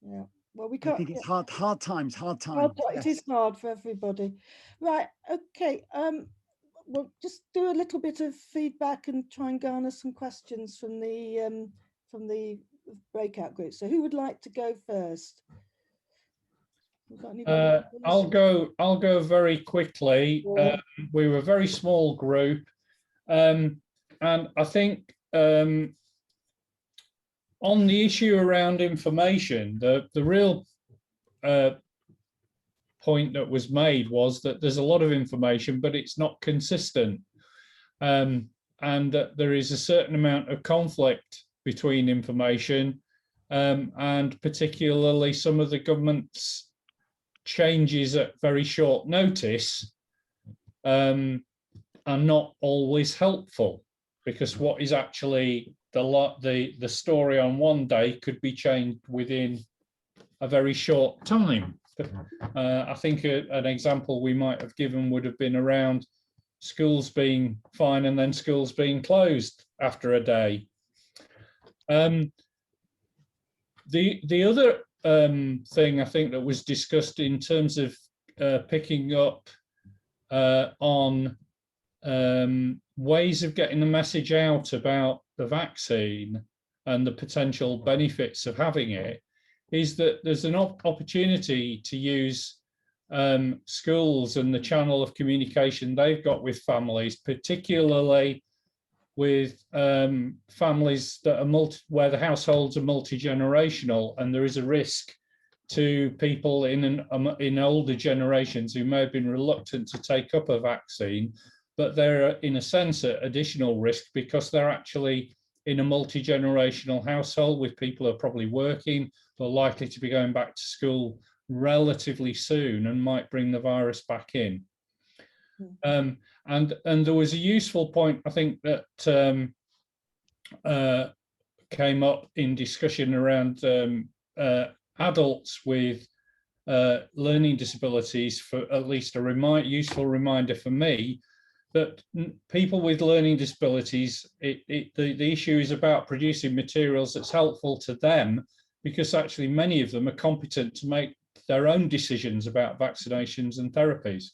Yeah. Well, we can't. I think it's hard times. It is hard for everybody. Right. Okay. We'll just do a little bit of feedback and try and garner some questions from the breakout group. So who would like to go first? I'll go very quickly. We were a very small group, and I think on the issue around information, the real point that was made was that there's a lot of information, but it's not consistent, and that there is a certain amount of conflict between information, and particularly some of the government's changes at very short notice are not always helpful, because what is actually the story on one day could be changed within a very short time. I think an example we might have given would have been around schools being fine and then schools being closed after a day. The other thing I think that was discussed in terms of picking up on ways of getting the message out about the vaccine and the potential benefits of having it is that there's an opportunity to use schools and the channel of communication they've got with families, particularly with families that are where the households are multi-generational, and there is a risk to people in older generations who may have been reluctant to take up a vaccine, but they're in a sense at additional risk because they're actually in a multi-generational household with people who are probably working, but likely to be going back to school relatively soon and might bring the virus back in. And there was a useful point, I think, that came up in discussion around adults with learning disabilities, for at least a useful reminder for me that people with learning disabilities, the issue is about producing materials that's helpful to them, because actually many of them are competent to make their own decisions about vaccinations and therapies.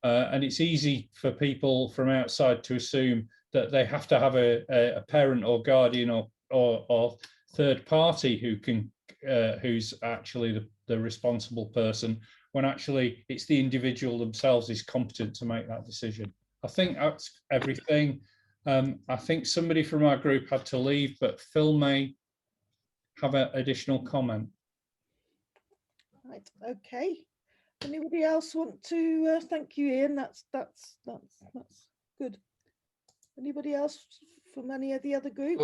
And it's easy for people from outside to assume that they have to have a parent or guardian or third party who's actually the responsible person, when actually it's the individual themselves is competent to make that decision. I think that's everything. I think somebody from our group had to leave, but Phil may have an additional comment. Right. Okay. Anybody else want to? Thank you, Ian. That's good. Anybody else from any of the other groups?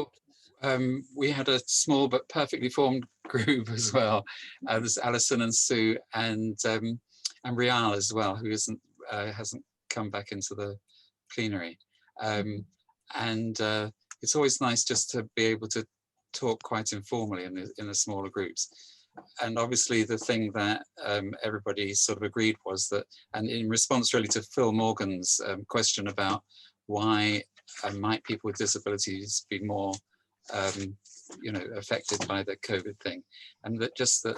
We had a small but perfectly formed group as well. There's Alison and Sue and Rial as well, who hasn't come back into the plenary. It's always nice just to be able to talk quite informally in the smaller groups. And obviously the thing that everybody sort of agreed was that, and in response really to Phil Morgan's question about why might people with disabilities be more affected by the COVID thing, and that just the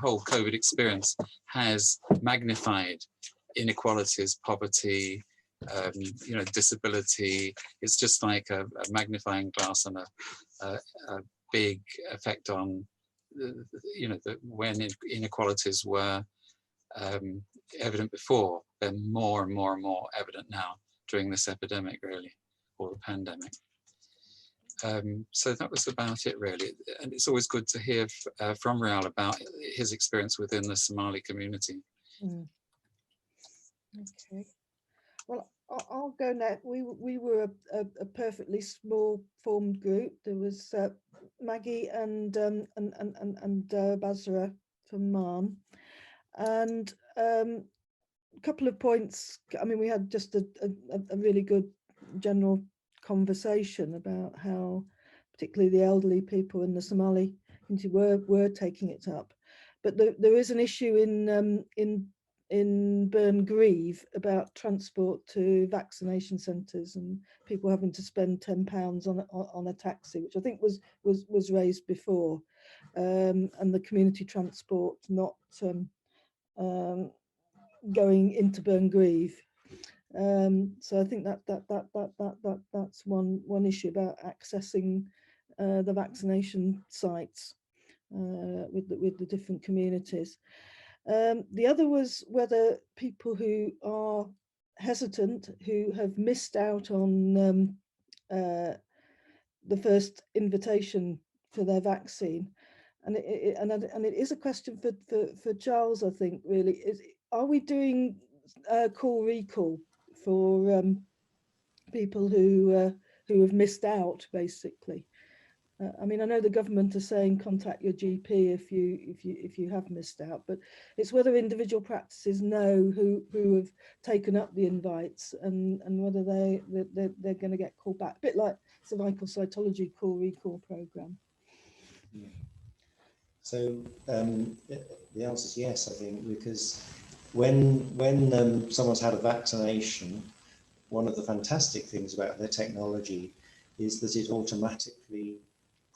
whole COVID experience has magnified inequalities, poverty, disability. It's just like a magnifying glass and a big effect on when inequalities were evident before, they're more and more and more evident now during this epidemic, really, or the pandemic. So that was about it, really. And it's always good to hear from Rial about his experience within the Somali community. Okay. Well, I'll go next. We were a perfectly small formed group. There was Maggie and Basra from MARM, and a couple of points. I mean, we had just a really good general conversation about how particularly the elderly people in the Somali community were taking it up, but there is an issue in Burngreave about transport to vaccination centres and people having to spend £10 on a taxi, which I think was raised before, and the community transport not going into Burngreave. So I think that's one issue about accessing the vaccination sites with the different communities. The other was whether people who are hesitant, who have missed out on the first invitation for their vaccine, and it is a question for Charles, I think, really, are we doing call recall for people who have missed out, basically? I mean, I know the government are saying contact your GP if you have missed out, but it's whether individual practices know who have taken up the invites and whether they're going to get called back. A bit like cervical cytology call recall program. Yeah. So the answer is yes, I think, because when someone's had a vaccination, one of the fantastic things about their technology is that it automatically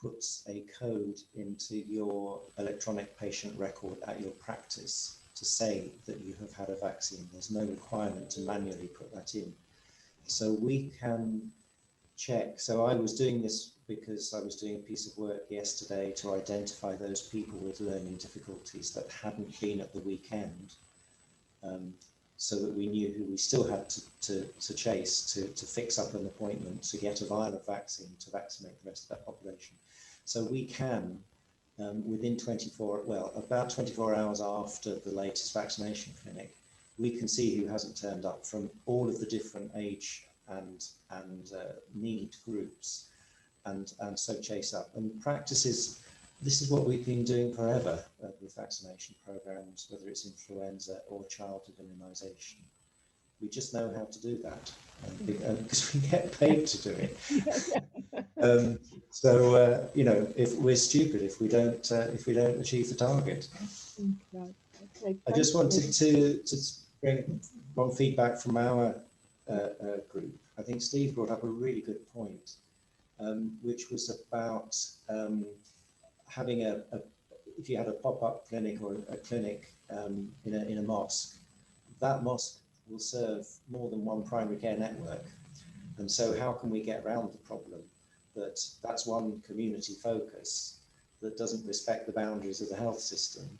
puts a code into your electronic patient record at your practice to say that you have had a vaccine. There's no requirement to manually put that in. So we can check. So I was doing this because I was doing a piece of work yesterday to identify those people with learning difficulties that hadn't been at the weekend, so that we knew who we still had to chase to fix up an appointment to get a vial of vaccine to vaccinate the rest of that population. So we can, within about 24 hours after the latest vaccination clinic, we can see who hasn't turned up from all of the different age and need groups, and so chase up. And practices, this is what we've been doing forever with vaccination programs, whether it's influenza or childhood immunisation. We just know how to do that because we get paid to do it. If we're stupid if we don't achieve the target. Okay, I just wanted to bring one feedback from our group. I think Steve brought up a really good point, which was about having if you had a pop-up clinic or a clinic in a mosque, that mosque will serve more than one primary care network. And so how can we get around the problem that that's one community focus that doesn't respect the boundaries of the health system?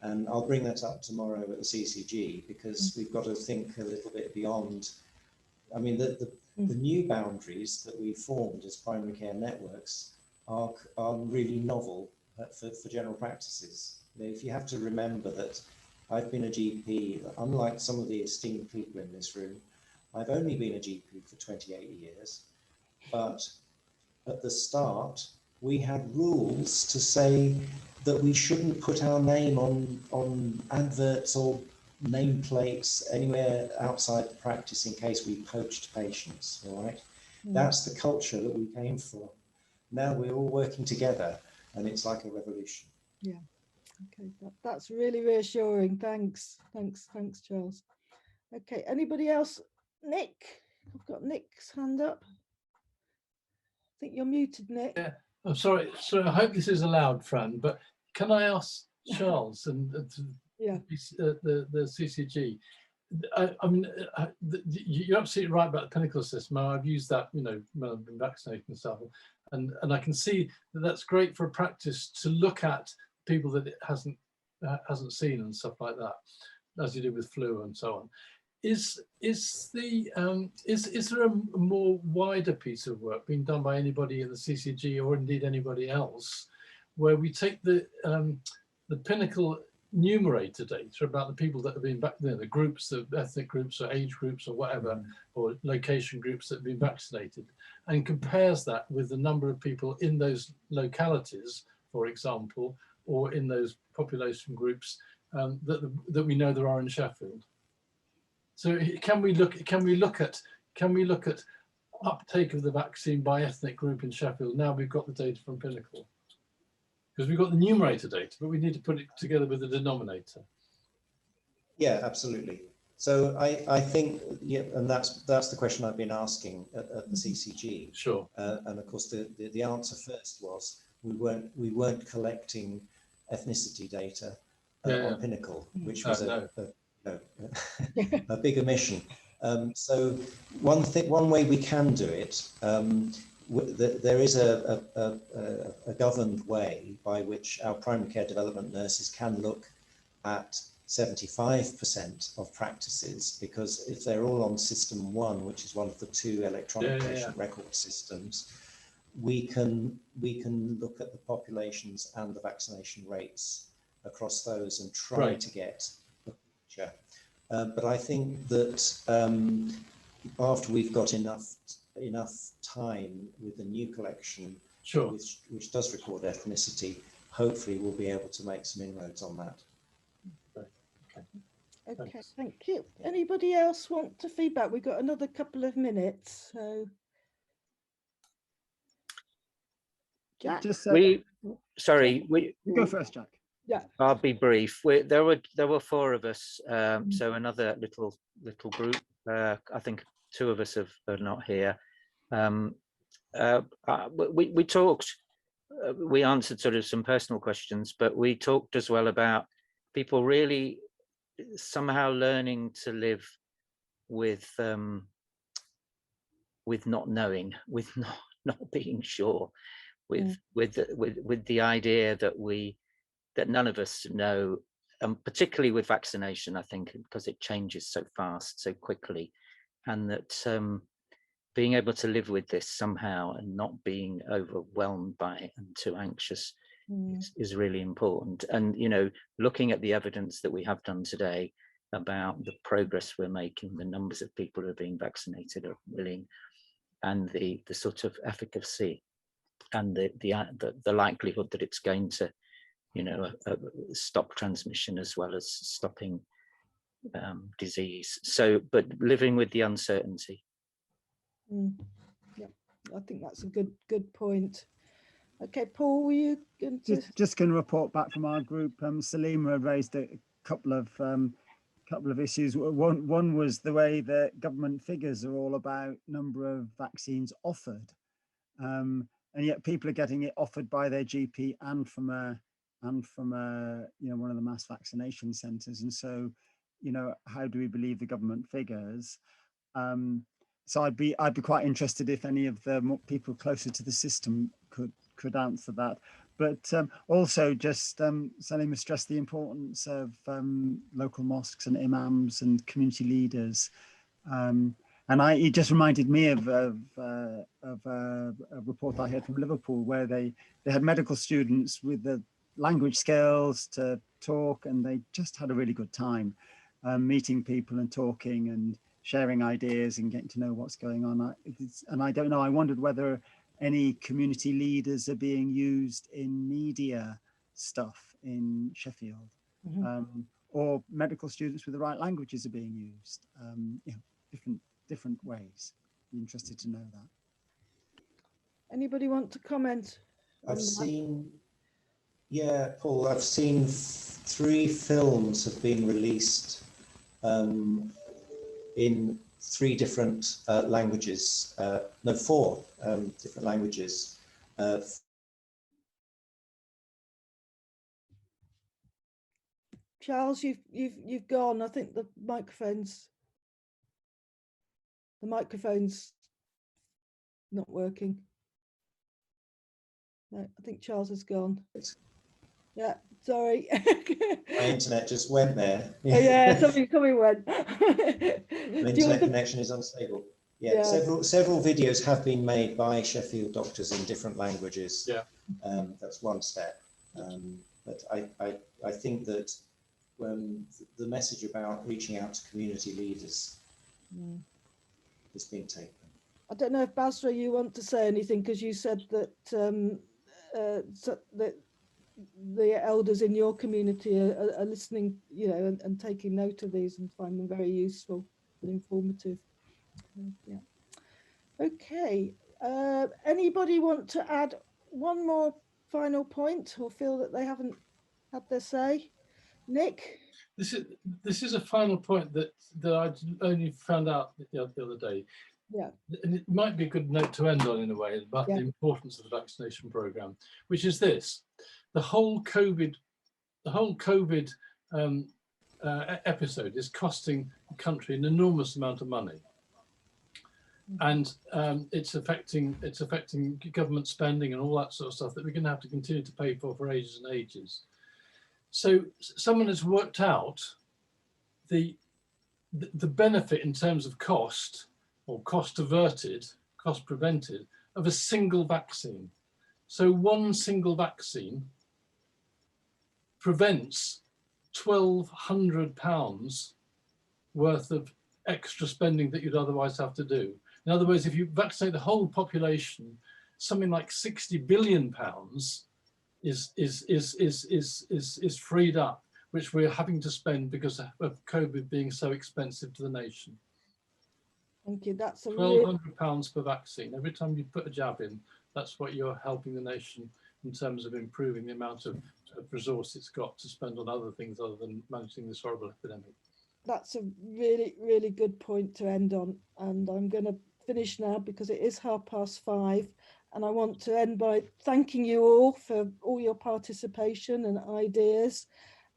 And I'll bring that up tomorrow at the CCG, because we've got to think a little bit beyond. I mean, the new boundaries that we formed as primary care networks are really novel for general practices. If you have to remember that I've been a GP, unlike some of the esteemed people in this room, I've only been a GP for 28 years, but at the start, we had rules to say that we shouldn't put our name on adverts or nameplates anywhere outside the practice in case we poached patients, all right? That's the culture that we came for. Now we're all working together and it's like a revolution. Yeah, okay, that's really reassuring. Thanks, Charles. Okay, anybody else? Nick, I've got Nick's hand up. I think you're muted, Nick. Yeah, I'm sorry. So I hope this is allowed, Fran, but can I ask Charles and yeah, the CCG? I mean, you're absolutely right about the Pinnacle system. I've used that, you know, when I've been vaccinated and stuff, and I can see that that's great for a practice to look at people that it hasn't seen and stuff like that, as you do with flu and so on. Is there a more wider piece of work being done by anybody in the CCG or indeed anybody else, where we take the Pinnacle numerator data about the people that have been back there, the groups, the ethnic groups or age groups or whatever, or location groups that have been vaccinated, and compares that with the number of people in those localities, for example, or in those population groups that we know there are in Sheffield? So can we look at uptake of the vaccine by ethnic group in Sheffield? Now we've got the data from Pinnacle, because we've got the numerator data, but we need to put it together with the denominator. Yeah, absolutely. So I think, yeah, and that's the question I've been asking at the CCG. Sure. And of course, the answer first was we weren't collecting ethnicity data on Pinnacle, which was a big omission. So one way we can do it, there is a governed way by which our primary care development nurses can look at 75% of practices, because if they're all on system 1, which is one of the 2 electronic patient record systems, we can look at the populations and the vaccination rates across those and try to get a picture. But I think that after we've got enough time with the new collection, which does record ethnicity, hopefully we'll be able to make some inroads on that. Okay, thank you. Anybody else want to feedback? We've got another couple of minutes, so. Jack? We go first, Jack. Yeah, I'll be brief. There were 4 of us, so another little group. I think 2 of us are not here. We talked. We answered sort of some personal questions, but we talked as well about people really somehow learning to live with not knowing, with not being sure, with the idea that none of us know, and particularly with vaccination, I think, because it changes so fast, so quickly, and that being able to live with this somehow and not being overwhelmed by it and too anxious is really important. And, you know, looking at the evidence that we have done today about the progress we're making, the numbers of people who are being vaccinated are willing, and the sort of efficacy and the likelihood that it's going to, you know, stop transmission as well as stopping disease. So, but living with the uncertainty. Yeah, I think that's a good point. Okay, Paul, were you going to just going to report back from our group? Salima had raised a couple of issues. One was the way that government figures are all about number of vaccines offered, and yet people are getting it offered by their GP and from a you know, one of the mass vaccination centres. And so, you know, how do we believe the government figures? So I'd be quite interested if any of the people closer to the system could answer that. But also just Salima stressed the importance of local mosques and imams and community leaders. And it just reminded me of a report I heard from Liverpool, where they had medical students with the language skills to talk, and they just had a really good time meeting people and talking, and sharing ideas and getting to know what's going on. And I don't know, I wondered whether any community leaders are being used in media stuff in Sheffield, or medical students with the right languages are being used, you know, different ways. Be interested to know that. Anybody want to comment? I've seen, yeah, Paul, I've seen 3 films have been released in 3 different languages, no, 4 different languages. Charles, you've gone. I think the microphone's not working. No, I think Charles has gone. Yeah, sorry. My internet just went there. Oh, yeah, something went. The internet connection is unstable. Yeah, several videos have been made by Sheffield doctors in different languages. Yeah, that's one step. But I think that the message about reaching out to community leaders is being taken. I don't know if Basra, you want to say anything, because you said that that the elders in your community are listening, you know, and taking note of these and find them very useful and informative. Yeah. Okay. Anybody want to add one more final point, or feel that they haven't had their say? Nick? This is a final point that I only found out the other day. Yeah. And it might be a good note to end on, in a way, about the importance of the vaccination program, which is this: the whole COVID episode is costing the country an enormous amount of money, and it's affecting government spending and all that sort of stuff that we're going to have to continue to pay for ages and ages. So someone has worked out the benefit in terms of cost, or cost averted, cost prevented, of a single vaccine. So one single vaccine prevents £1,200 worth of extra spending that you'd otherwise have to do. In other words, if you vaccinate the whole population, something like £60 billion is freed up, which we're having to spend because of COVID being so expensive to the nation. Thank you. That's a £1,200 per vaccine. Every time you put a jab in, that's what you're helping the nation in terms of improving the amount of resource it's got to spend on other things other than managing this horrible epidemic. That's a really, really good point to end on. And I'm going to finish now because it is 5:30. And I want to end by thanking you all for all your participation and ideas.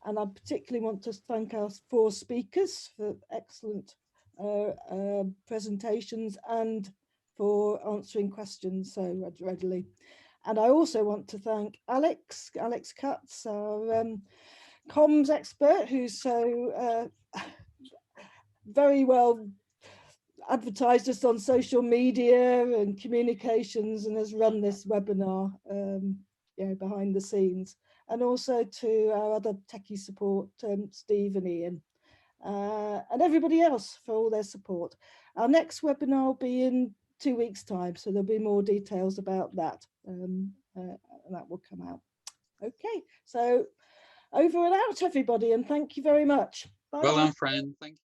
And I particularly want to thank our 4 speakers for excellent presentations and for answering questions so readily. And I also want to thank Alex Katz, our comms expert, who's so very well advertised us on social media and communications and has run this webinar behind the scenes. And also to our other techie support, Steve and Ian, and everybody else for all their support. Our next webinar will be in 2 weeks' time, so there'll be more details about that, and that will come out. Okay, so over and out, everybody, and thank you very much. Bye. Well done, Fran. Thank you.